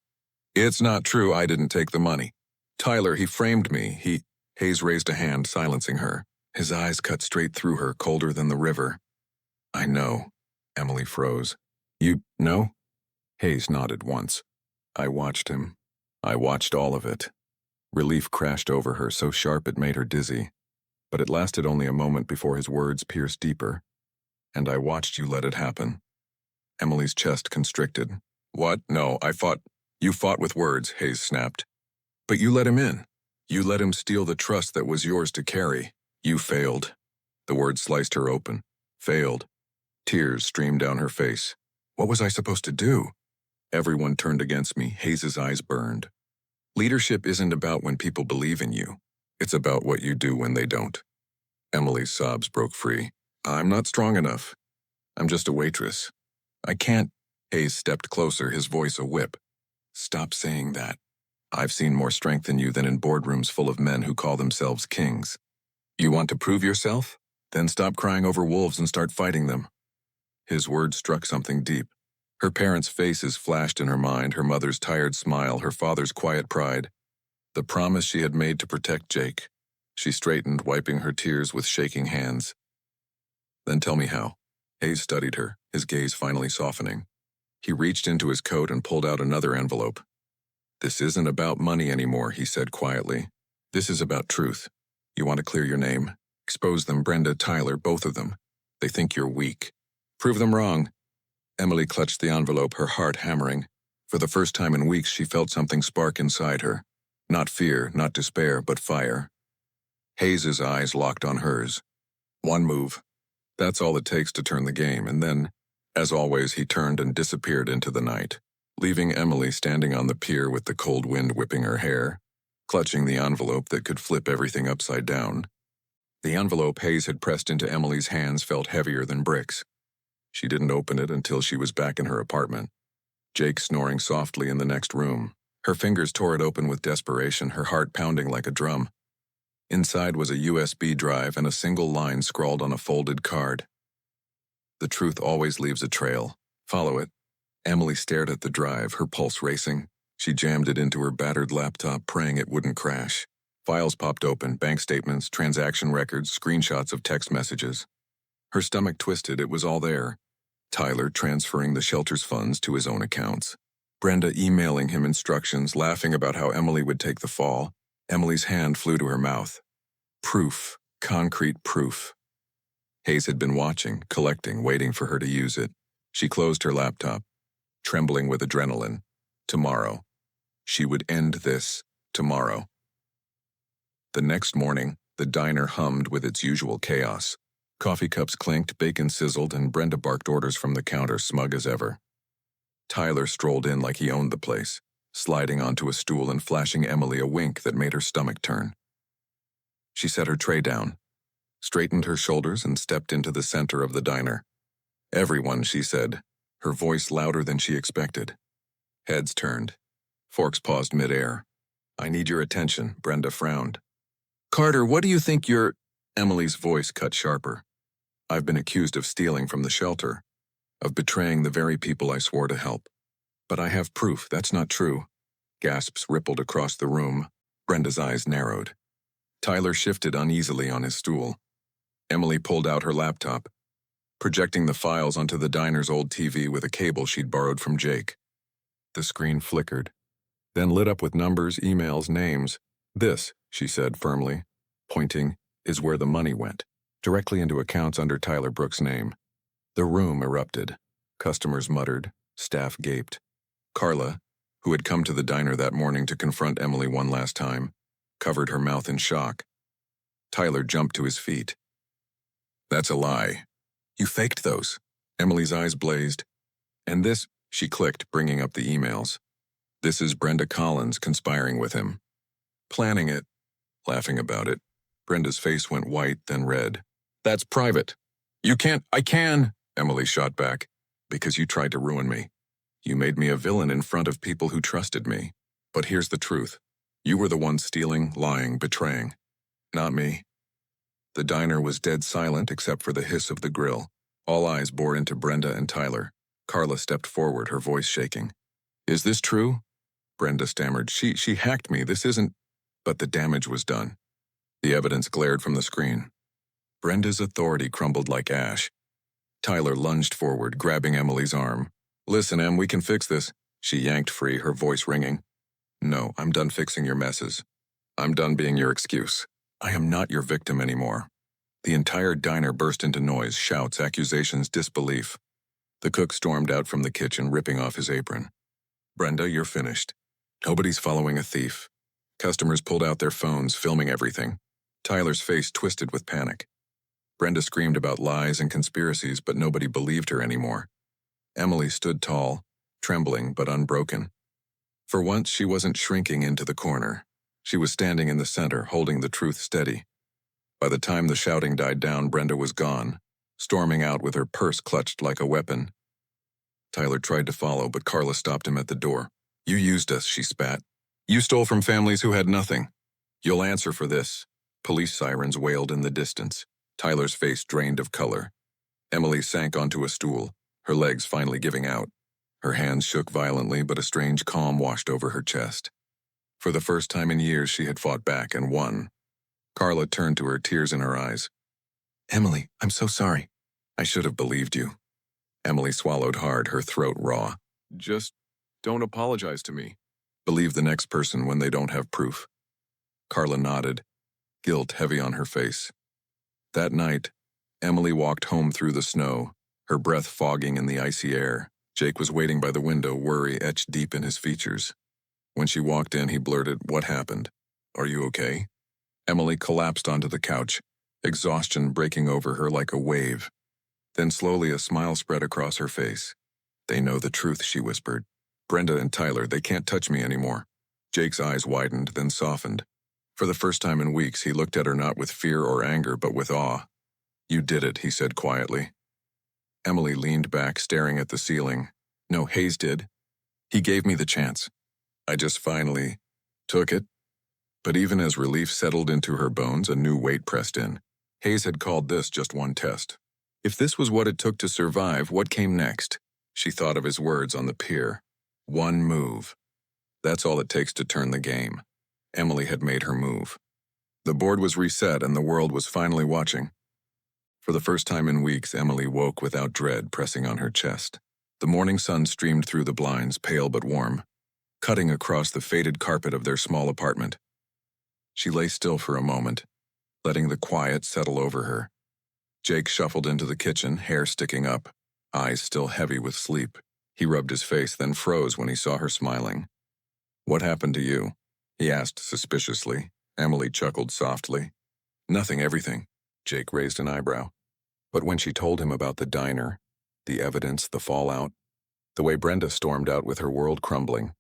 It's not true, I didn't take the money. Tyler, he framed me, Hayes raised a hand, silencing her. His eyes cut straight through her, colder than the river. I know. Emily froze. You know? Hayes nodded once. I watched him. I watched all of it. Relief crashed over her, so sharp it made her dizzy. But it lasted only a moment before his words pierced deeper. And I watched you let it happen. Emily's chest constricted. What? No, You fought with words, Hayes snapped. But you let him in. You let him steal the trust that was yours to carry. You failed. The words sliced her open. Failed. Tears streamed down her face. What was I supposed to do? Everyone turned against me. Hayes's eyes burned. Leadership isn't about when people believe in you. It's about what you do when they don't. Emily's sobs broke free. I'm not strong enough. I'm just a waitress. I can't. Hayes stepped closer, his voice a whip. Stop saying that. I've seen more strength in you than in boardrooms full of men who call themselves kings. You want to prove yourself? Then stop crying over wolves and start fighting them. His words struck something deep. Her parents' faces flashed in her mind, her mother's tired smile, her father's quiet pride. The promise she had made to protect Jake. She straightened, wiping her tears with shaking hands. Then tell me how. Hayes studied her, his gaze finally softening. He reached into his coat and pulled out another envelope. This isn't about money anymore, he said quietly. This is about truth. You want to clear your name? Expose them, Brenda, Tyler, both of them. They think you're weak. Prove them wrong. Emily clutched the envelope, her heart hammering. For the first time in weeks, she felt something spark inside her. Not fear, not despair, but fire. Hayes's eyes locked on hers. One move. That's all it takes to turn the game, and then, as always, he turned and disappeared into the night, leaving Emily standing on the pier with the cold wind whipping her hair, clutching the envelope that could flip everything upside down. The envelope Hayes had pressed into Emily's hands felt heavier than bricks. She didn't open it until she was back in her apartment. Jake snoring softly in the next room. Her fingers tore it open with desperation, her heart pounding like a drum. Inside was a USB drive and a single line scrawled on a folded card. The truth always leaves a trail. Follow it. Emily stared at the drive, her pulse racing. She jammed it into her battered laptop, praying it wouldn't crash. Files popped open, bank statements, transaction records, screenshots of text messages. Her stomach twisted, it was all there. Tyler transferring the shelter's funds to his own accounts. Brenda emailing him instructions, laughing about how Emily would take the fall. Emily's hand flew to her mouth. Proof. Concrete proof. Hayes had been watching, collecting, waiting for her to use it. She closed her laptop, trembling with adrenaline. Tomorrow. She would end this tomorrow. The next morning, the diner hummed with its usual chaos. Coffee cups clinked, bacon sizzled, and Brenda barked orders from the counter, smug as ever. Tyler strolled in like he owned the place, sliding onto a stool and flashing Emily a wink that made her stomach turn. She set her tray down, straightened her shoulders, and stepped into the center of the diner. Everyone, she said, her voice louder than she expected. Heads turned. Forks paused midair. I need your attention, Brenda frowned. Carter, what do you think you're... Emily's voice cut sharper. I've been accused of stealing from the shelter, of betraying the very people I swore to help. But I have proof, that's not true. Gasps rippled across the room. Brenda's eyes narrowed. Tyler shifted uneasily on his stool. Emily pulled out her laptop, projecting the files onto the diner's old TV with a cable she'd borrowed from Jake. The screen flickered, then lit up with numbers, emails, names. "This," she said firmly, pointing, "is where the money went, directly into accounts under Tyler Brooks' name." The room erupted. Customers muttered, staff gaped. Carla, who had come to the diner that morning to confront Emily one last time, covered her mouth in shock. Tyler jumped to his feet. "That's a lie. You faked those." Emily's eyes blazed. "And this," she clicked, bringing up the emails. "This is Brenda Collins conspiring with him. Planning it, laughing about it." Brenda's face went white, then red. "That's private. You can't—" "I can," Emily shot back. "Because you tried to ruin me. You made me a villain in front of people who trusted me. But here's the truth. You were the one stealing, lying, betraying. Not me." The diner was dead silent except for the hiss of the grill. All eyes bore into Brenda and Tyler. Carla stepped forward, her voice shaking. "Is this true?" Brenda stammered. She hacked me. This isn't—" But the damage was done. The evidence glared from the screen. Brenda's authority crumbled like ash. Tyler lunged forward, grabbing Emily's arm. "Listen, Em, we can fix this." She yanked free, her voice ringing. "No, I'm done fixing your messes. I'm done being your excuse. I am not your victim anymore." The entire diner burst into noise, shouts, accusations, disbelief. The cook stormed out from the kitchen, ripping off his apron. "Brenda, you're finished. Nobody's following a thief." Customers pulled out their phones, filming everything. Tyler's face twisted with panic. Brenda screamed about lies and conspiracies, but nobody believed her anymore. Emily stood tall, trembling but unbroken. For once, she wasn't shrinking into the corner. She was standing in the center, holding the truth steady. By the time the shouting died down, Brenda was gone, storming out with her purse clutched like a weapon. Tyler tried to follow, but Carla stopped him at the door. "You used us," she spat. "You stole from families who had nothing. You'll answer for this." Police sirens wailed in the distance. Tyler's face drained of color. Emily sank onto a stool, her legs finally giving out. Her hands shook violently, but a strange calm washed over her chest. For the first time in years, she had fought back and won. Carla turned to her, tears in her eyes. "Emily, I'm so sorry. I should have believed you." Emily swallowed hard, her throat raw. "Just don't apologize to me. Believe the next person when they don't have proof." Carla nodded, guilt heavy on her face. That night, Emily walked home through the snow, her breath fogging in the icy air. Jake was waiting by the window, worry etched deep in his features. When she walked in, he blurted, "What happened? Are you okay?" Emily collapsed onto the couch, exhaustion breaking over her like a wave. Then slowly a smile spread across her face. "They know the truth," she whispered. "Brenda and Tyler, they can't touch me anymore." Jake's eyes widened, then softened. For the first time in weeks, he looked at her not with fear or anger, but with awe. "You did it," he said quietly. Emily leaned back, staring at the ceiling. "No, Hayes did. He gave me the chance. I just finally took it." But even as relief settled into her bones, a new weight pressed in. Hayes had called this just one test. If this was what it took to survive, what came next? She thought of his words on the pier. One move. That's all it takes to turn the game. Emily had made her move. The board was reset and the world was finally watching. For the first time in weeks, Emily woke without dread pressing on her chest. The morning sun streamed through the blinds, pale but warm, cutting across the faded carpet of their small apartment. She lay still for a moment, letting the quiet settle over her. Jake shuffled into the kitchen, hair sticking up, eyes still heavy with sleep. He rubbed his face, then froze when he saw her smiling. "What happened to you?" he asked suspiciously. Emily chuckled softly. "Nothing, everything." Jake raised an eyebrow. But when she told him about the diner, the evidence, the fallout, the way Brenda stormed out with her world crumbling,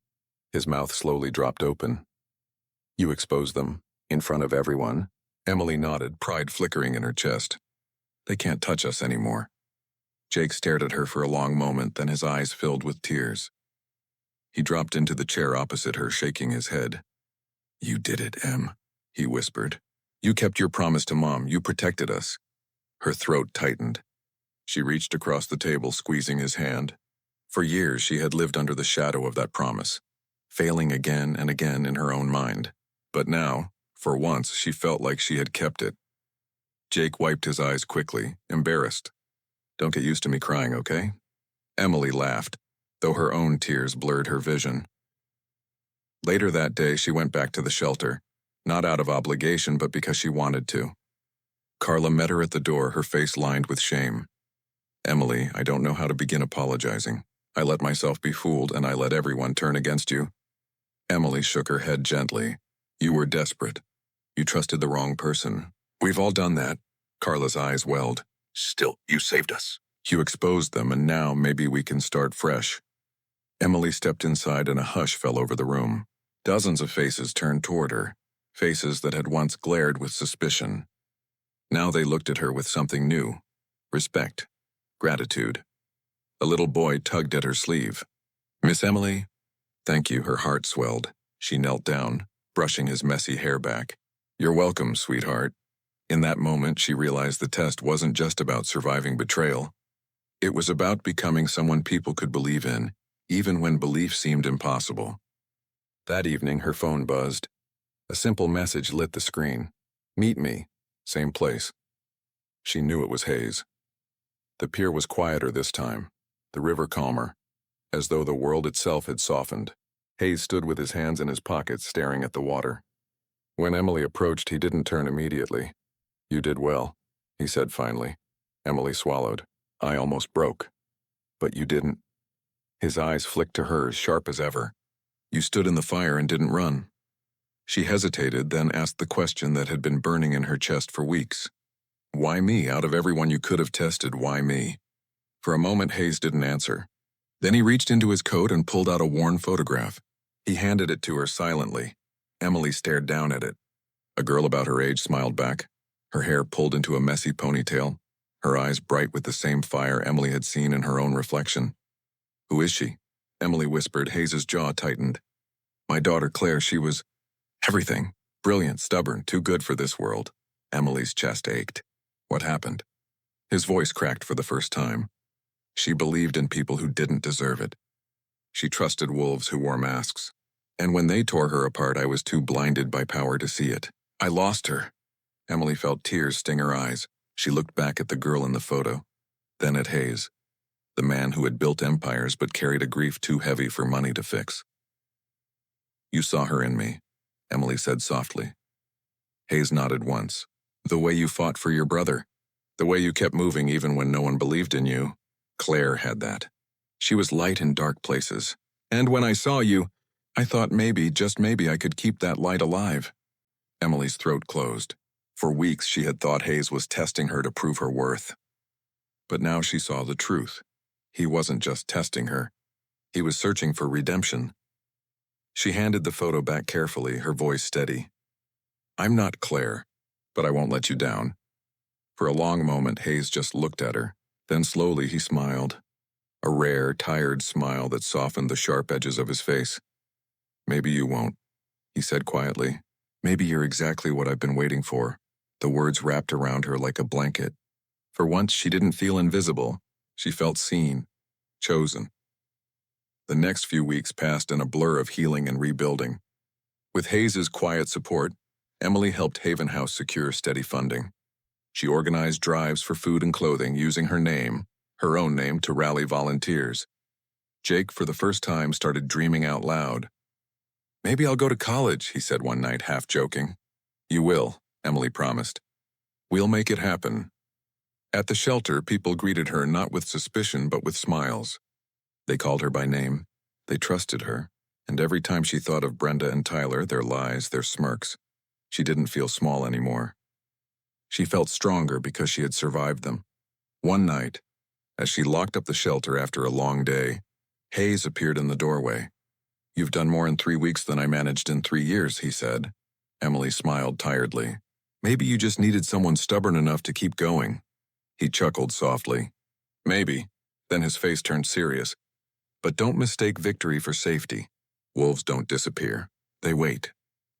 his mouth slowly dropped open. "You exposed them, in front of everyone?" Emily nodded, pride flickering in her chest. "They can't touch us anymore." Jake stared at her for a long moment, then his eyes filled with tears. He dropped into the chair opposite her, shaking his head. "You did it, Em," he whispered. "You kept your promise to Mom. You protected us." Her throat tightened. She reached across the table, squeezing his hand. For years, she had lived under the shadow of that promise, failing again and again in her own mind. But now, for once, she felt like she had kept it. Jake wiped his eyes quickly, embarrassed. "Don't get used to me crying, okay?" Emily laughed, though her own tears blurred her vision. Later that day, she went back to the shelter, not out of obligation, but because she wanted to. Carla met her at the door, her face lined with shame. "Emily, I don't know how to begin apologizing. I let myself be fooled, and I let everyone turn against you." Emily shook her head gently. "You were desperate. You trusted the wrong person. We've all done that." Carla's eyes welled. "Still, you saved us. You exposed them, and now maybe we can start fresh." Emily stepped inside, and a hush fell over the room. Dozens of faces turned toward her, faces that had once glared with suspicion. Now they looked at her with something new: respect, gratitude. A little boy tugged at her sleeve. "Miss Emily?" "Thank you." Her heart swelled. She knelt down, brushing his messy hair back. "You're welcome, sweetheart." In that moment, she realized the test wasn't just about surviving betrayal. It was about becoming someone people could believe in, even when belief seemed impossible. That evening, her phone buzzed. A simple message lit the screen. "Meet me. Same place." She knew it was Hayes. The pier was quieter this time, the river calmer, as though the world itself had softened. Hayes stood with his hands in his pockets, staring at the water. When Emily approached, he didn't turn immediately. "You did well," he said finally. Emily swallowed. "I almost broke." "But you didn't." His eyes flicked to hers, sharp as ever. "You stood in the fire and didn't run." She hesitated, then asked the question that had been burning in her chest for weeks. "Why me? Out of everyone you could have tested, why me?" For a moment, Hayes didn't answer. Then he reached into his coat and pulled out a worn photograph. He handed it to her silently. Emily stared down at it. A girl about her age smiled back, her hair pulled into a messy ponytail, her eyes bright with the same fire Emily had seen in her own reflection. "Who is she?" Emily whispered. Hayes's jaw tightened. "My daughter Claire, she was everything. Brilliant, stubborn, too good for this world." Emily's chest ached. "What happened?" His voice cracked for the first time. "She believed in people who didn't deserve it. She trusted wolves who wore masks. And when they tore her apart, I was too blinded by power to see it. I lost her." Emily felt tears sting her eyes. She looked back at the girl in the photo, then at Hayes, the man who had built empires but carried a grief too heavy for money to fix. "You saw her in me," Emily said softly. Hayes nodded once. "The way you fought for your brother. The way you kept moving even when no one believed in you. Claire had that. She was light in dark places. And when I saw you, I thought maybe, just maybe, I could keep that light alive." Emily's throat closed. For weeks she had thought Hayes was testing her to prove her worth. But now she saw the truth. He wasn't just testing her. He was searching for redemption. She handed the photo back carefully, her voice steady. "I'm not Claire, but I won't let you down." For a long moment, Hayes just looked at her. Then slowly he smiled. A rare, tired smile that softened the sharp edges of his face. "Maybe you won't," he said quietly. "Maybe you're exactly what I've been waiting for." The words wrapped around her like a blanket. For once, she didn't feel invisible. She felt seen, chosen. The next few weeks passed in a blur of healing and rebuilding. With Hayes's quiet support, Emily helped Haven House secure steady funding. She organized drives for food and clothing using her name, her own name, to rally volunteers. Jake, for the first time, started dreaming out loud. "Maybe I'll go to college," he said one night, half joking. "You will," Emily promised. "We'll make it happen." At the shelter, people greeted her not with suspicion but with smiles. They called her by name. They trusted her. And every time she thought of Brenda and Tyler, their lies, their smirks, she didn't feel small anymore. She felt stronger because she had survived them. One night, as she locked up the shelter after a long day, Hayes appeared in the doorway. "You've done more in 3 weeks than I managed in 3 years, he said. Emily smiled tiredly. "Maybe you just needed someone stubborn enough to keep going." He chuckled softly. "Maybe." Then his face turned serious. "But don't mistake victory for safety. Wolves don't disappear. They wait."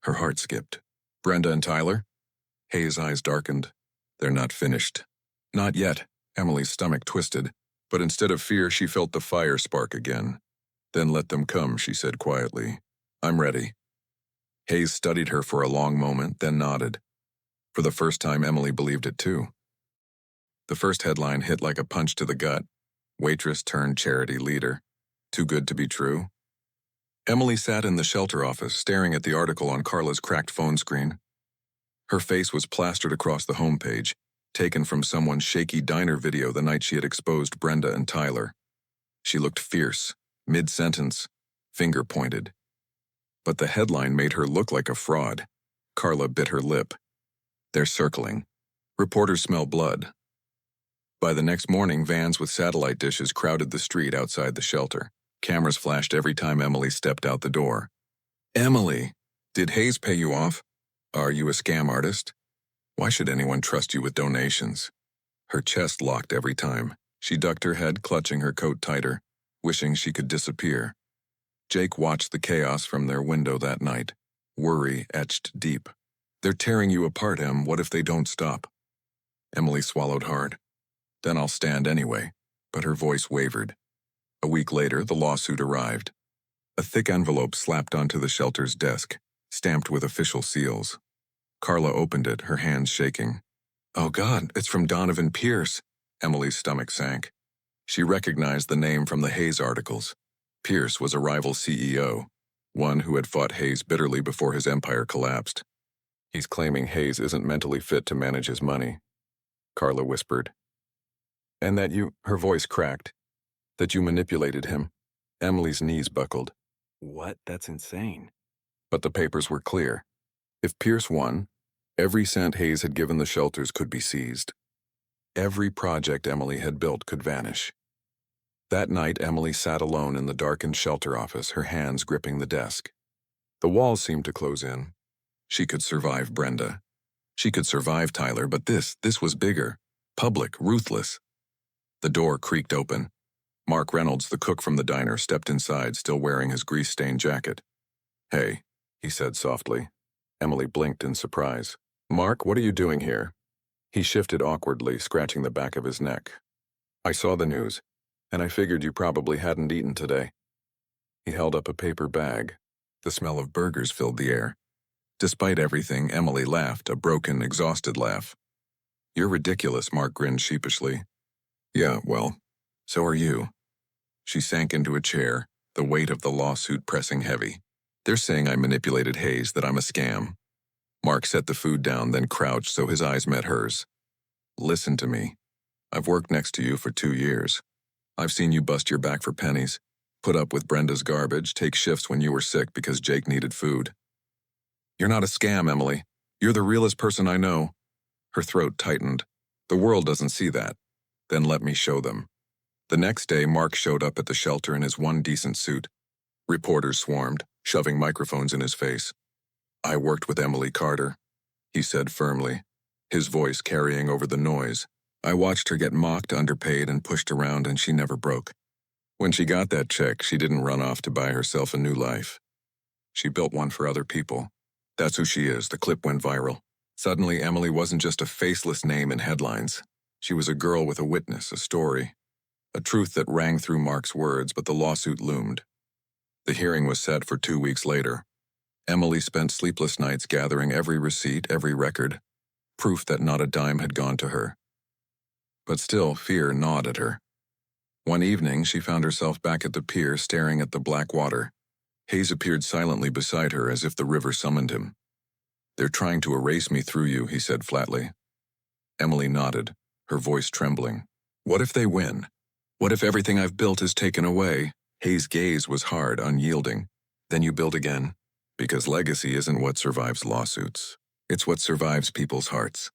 Her heart skipped. "Brenda and Tyler?" Hayes' eyes darkened. "They're not finished." "Not yet." Emily's stomach twisted, but instead of fear, she felt the fire spark again. "Then let them come," she said quietly. I'm ready. Hayes studied her for a long moment, then nodded. For the first time, Emily believed it too. The first headline hit like a punch to the gut. Waitress turned charity leader. Too good to be true. Emily sat in the shelter office, staring at the article on Carla's cracked phone screen. Her face was plastered across the homepage, taken from someone's shaky diner video the night she had exposed Brenda and Tyler. She looked fierce, mid-sentence, finger pointed. But the headline made her look like a fraud. Carla bit her lip. They're circling. Reporters smell blood. By the next morning, vans with satellite dishes crowded the street outside the shelter. Cameras flashed every time Emily stepped out the door. Emily, did Hayes pay you off? Are you a scam artist? Why should anyone trust you with donations? Her chest locked every time. She ducked her head, clutching her coat tighter, wishing she could disappear. Jake watched the chaos from their window that night, worry etched deep. They're tearing you apart, Em. What if they don't stop? Emily swallowed hard. Then I'll stand anyway. But her voice wavered. A week later, the lawsuit arrived. A thick envelope slapped onto the shelter's desk, stamped with official seals. Carla opened it, her hands shaking. Oh God, it's from Donovan Pierce. Emily's stomach sank. She recognized the name from the Hayes articles. Pierce was a rival CEO, one who had fought Hayes bitterly before his empire collapsed. He's claiming Hayes isn't mentally fit to manage his money, Carla whispered. And that her voice cracked, that you manipulated him. Emily's knees buckled. What? That's insane. But the papers were clear. If Pierce won, every cent Hayes had given the shelters could be seized. Every project Emily had built could vanish. That night, Emily sat alone in the darkened shelter office, her hands gripping the desk. The walls seemed to close in. She could survive Brenda. She could survive Tyler, but this was bigger, public, ruthless. The door creaked open. Mark Reynolds, the cook from the diner, stepped inside, still wearing his grease-stained jacket. Hey, he said softly. Emily blinked in surprise. Mark, what are you doing here? He shifted awkwardly, scratching the back of his neck. I saw the news, and I figured you probably hadn't eaten today. He held up a paper bag. The smell of burgers filled the air. Despite everything, Emily laughed, a broken, exhausted laugh. You're ridiculous, Mark grinned sheepishly. Yeah, well, so are you. She sank into a chair, the weight of the lawsuit pressing heavy. They're saying I manipulated Hayes, that I'm a scam. Mark set the food down, then crouched so his eyes met hers. Listen to me. I've worked next to you for 2 years. I've seen you bust your back for pennies, put up with Brenda's garbage, take shifts when you were sick because Jake needed food. You're not a scam, Emily. You're the realest person I know. Her throat tightened. The world doesn't see that. Then let me show them. The next day, Mark showed up at the shelter in his one decent suit. Reporters swarmed, shoving microphones in his face. I worked with Emily Carter, he said firmly, his voice carrying over the noise. I watched her get mocked, underpaid, and pushed around, and she never broke. When she got that check, she didn't run off to buy herself a new life. She built one for other people. That's who she is. The clip went viral. Suddenly, Emily wasn't just a faceless name in headlines. She was a girl with a witness, a story. A truth that rang through Mark's words, but the lawsuit loomed. The hearing was set for 2 weeks later. Emily spent sleepless nights gathering every receipt, every record, proof that not a dime had gone to her. But still, fear gnawed at her. One evening, she found herself back at the pier staring at the black water. Hayes appeared silently beside her as if the river summoned him. They're trying to erase me through you, he said flatly. Emily nodded, her voice trembling. What if they win? What if everything I've built is taken away? Hayes' gaze was hard, unyielding. Then you build again. Because legacy isn't what survives lawsuits. It's what survives people's hearts.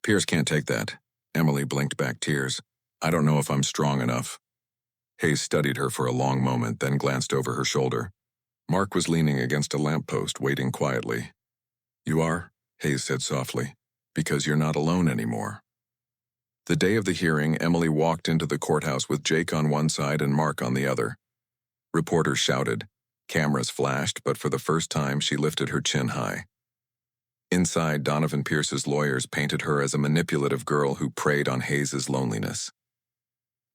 Pierce can't take that. Emily blinked back tears. I don't know if I'm strong enough. Hayes studied her for a long moment, then glanced over her shoulder. Mark was leaning against a lamppost, waiting quietly. You are, Hayes said softly, because you're not alone anymore. The day of the hearing, Emily walked into the courthouse with Jake on one side and Mark on the other. Reporters shouted. Cameras flashed, but for the first time she lifted her chin high. Inside, Donovan Pierce's lawyers painted her as a manipulative girl who preyed on Hayes's loneliness.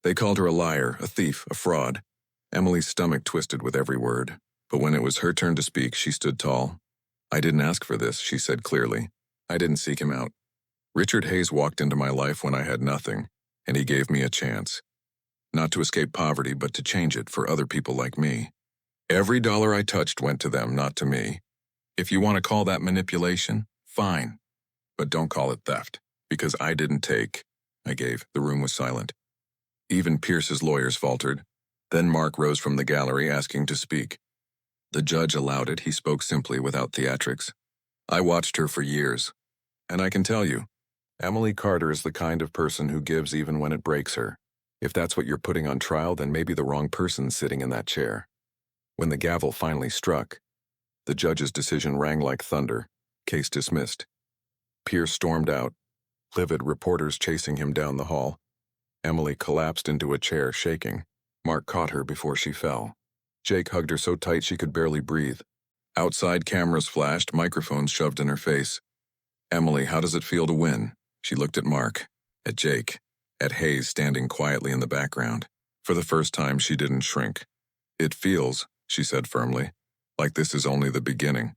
They called her a liar, a thief, a fraud. Emily's stomach twisted with every word. But when it was her turn to speak, she stood tall. "I didn't ask for this," she said clearly. "I didn't seek him out. Richard Hayes walked into my life when I had nothing, and he gave me a chance. Not to escape poverty, but to change it for other people like me. Every dollar I touched went to them, not to me. If you want to call that manipulation, fine. But don't call it theft, because I didn't take. I gave." The room was silent. Even Pierce's lawyers faltered. Then Mark rose from the gallery, asking to speak. The judge allowed it. He spoke simply, without theatrics. "I watched her for years, and I can tell you, Emily Carter is the kind of person who gives even when it breaks her. If that's what you're putting on trial, then maybe the wrong person's sitting in that chair." When the gavel finally struck, the judge's decision rang like thunder. Case dismissed. Pierce stormed out, livid reporters chasing him down the hall. Emily collapsed into a chair, shaking. Mark caught her before she fell. Jake hugged her so tight she could barely breathe. Outside, cameras flashed, microphones shoved in her face. "Emily, how does it feel to win?" She looked at Mark, at Jake, at Hayes standing quietly in the background. For the first time, she didn't shrink. "It feels," she said firmly, "like this is only the beginning."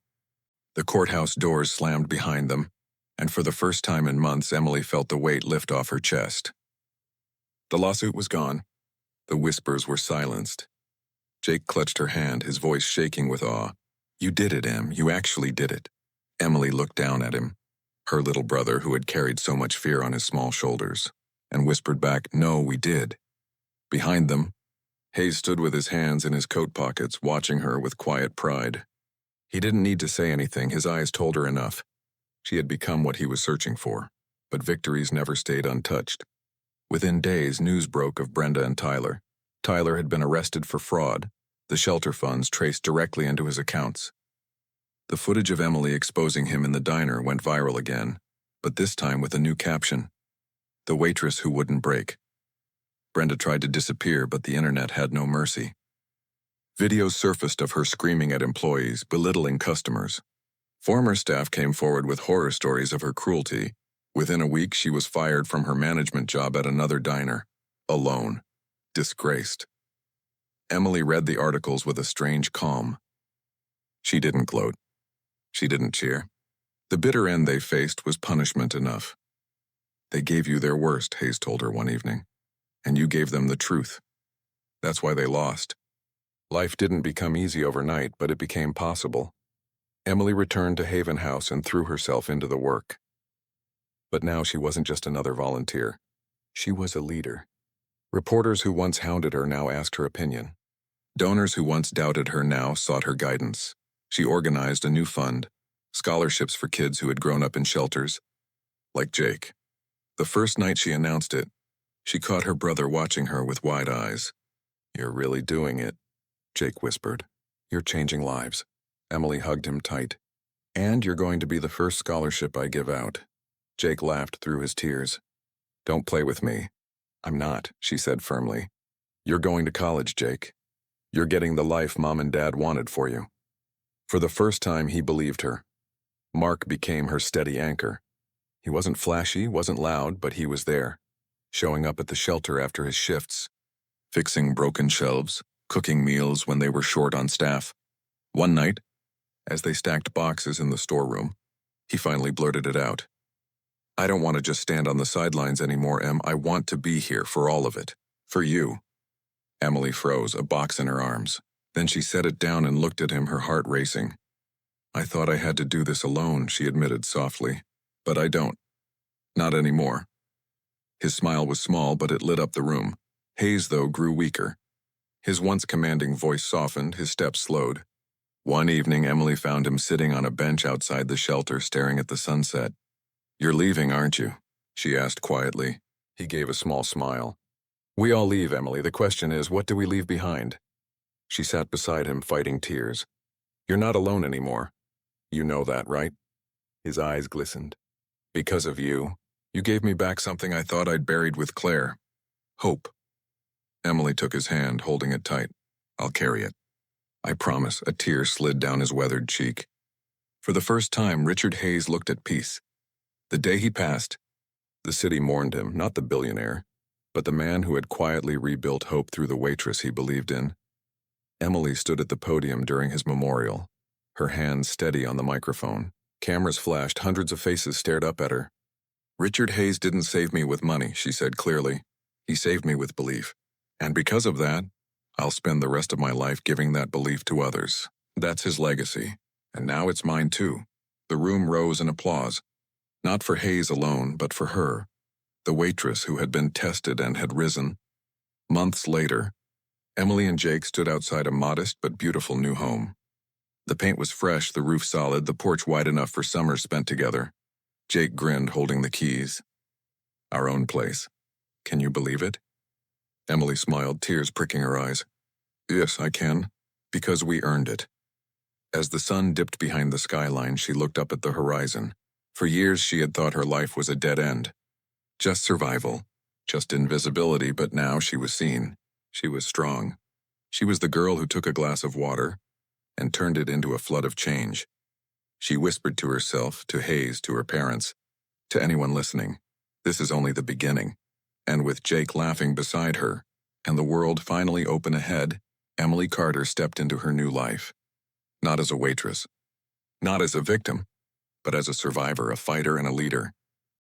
The courthouse doors slammed behind them, and for the first time in months, Emily felt the weight lift off her chest. The lawsuit was gone. The whispers were silenced. Jake clutched her hand, his voice shaking with awe. "You did it, Em. You actually did it." Emily looked down at him, her little brother who had carried so much fear on his small shoulders, and whispered back, "No, we did." Behind them, Hayes stood with his hands in his coat pockets, watching her with quiet pride. He didn't need to say anything. His eyes told her enough. She had become what he was searching for, but victories never stayed untouched. Within days, news broke of Brenda and Tyler. Tyler had been arrested for fraud, the shelter funds traced directly into his accounts. The footage of Emily exposing him in the diner went viral again, but this time with a new caption: "The waitress who wouldn't break." Brenda tried to disappear, but the internet had no mercy. Videos surfaced of her screaming at employees, belittling customers. Former staff came forward with horror stories of her cruelty. Within a week, she was fired from her management job at another diner. Alone. Disgraced. Emily read the articles with a strange calm. She didn't gloat. She didn't cheer. The bitter end they faced was punishment enough. "They gave you their worst," Hayes told her one evening, "and you gave them the truth. That's why they lost." Life didn't become easy overnight, but it became possible. Emily returned to Haven House and threw herself into the work. But now she wasn't just another volunteer. She was a leader. Reporters who once hounded her now asked her opinion. Donors who once doubted her now sought her guidance. She organized a new fund, scholarships for kids who had grown up in shelters, like Jake. The first night she announced it, she caught her brother watching her with wide eyes. "You're really doing it," Jake whispered. "You're changing lives." Emily hugged him tight. "And you're going to be the first scholarship I give out." Jake laughed through his tears. "Don't play with me." "I'm not," she said firmly. "You're going to college, Jake. You're getting the life Mom and Dad wanted for you." For the first time, he believed her. Mark became her steady anchor. He wasn't flashy, wasn't loud, but he was there, showing up at the shelter after his shifts, fixing broken shelves, cooking meals when they were short on staff. One night, as they stacked boxes in the storeroom, he finally blurted it out. "I don't want to just stand on the sidelines anymore, Em. I want to be here for all of it. For you." Emily froze, a box in her arms. Then she set it down and looked at him, her heart racing. "I thought I had to do this alone," she admitted softly. "But I don't. Not anymore." His smile was small, but it lit up the room. Hayes, though, grew weaker. His once commanding voice softened, his steps slowed. One evening, Emily found him sitting on a bench outside the shelter, staring at the sunset. "You're leaving, aren't you?" she asked quietly. He gave a small smile. "We all leave, Emily. The question is, what do we leave behind?" She sat beside him, fighting tears. "You're not alone anymore. You know that, right?" His eyes glistened. "Because of you, you gave me back something I thought I'd buried with Claire. Hope." Emily took his hand, holding it tight. "I'll carry it. I promise." A tear slid down his weathered cheek. For the first time, Richard Hayes looked at peace. The day he passed, the city mourned him, not the billionaire, but the man who had quietly rebuilt hope through the waitress he believed in. Emily stood at the podium during his memorial, her hands steady on the microphone. Cameras flashed, hundreds of faces stared up at her. "Richard Hayes didn't save me with money," she said clearly. "He saved me with belief. And because of that, I'll spend the rest of my life giving that belief to others. That's his legacy. And now it's mine too." The room rose in applause. Not for Hayes alone, but for her, the waitress who had been tested and had risen. Months later, Emily and Jake stood outside a modest but beautiful new home. The paint was fresh, the roof solid, the porch wide enough for summers spent together. Jake grinned, holding the keys. "Our own place. Can you believe it?" Emily smiled, tears pricking her eyes. "Yes, I can. Because we earned it." As the sun dipped behind the skyline, she looked up at the horizon. For years she had thought her life was a dead end. Just survival. Just invisibility, but now she was seen. She was strong. She was the girl who took a glass of water and turned it into a flood of change. She whispered to herself, to Hayes, to her parents, to anyone listening, "This is only the beginning." And with Jake laughing beside her, and the world finally open ahead, Emily Carter stepped into her new life. Not as a waitress. Not as a victim, but as a survivor, a fighter, and a leader.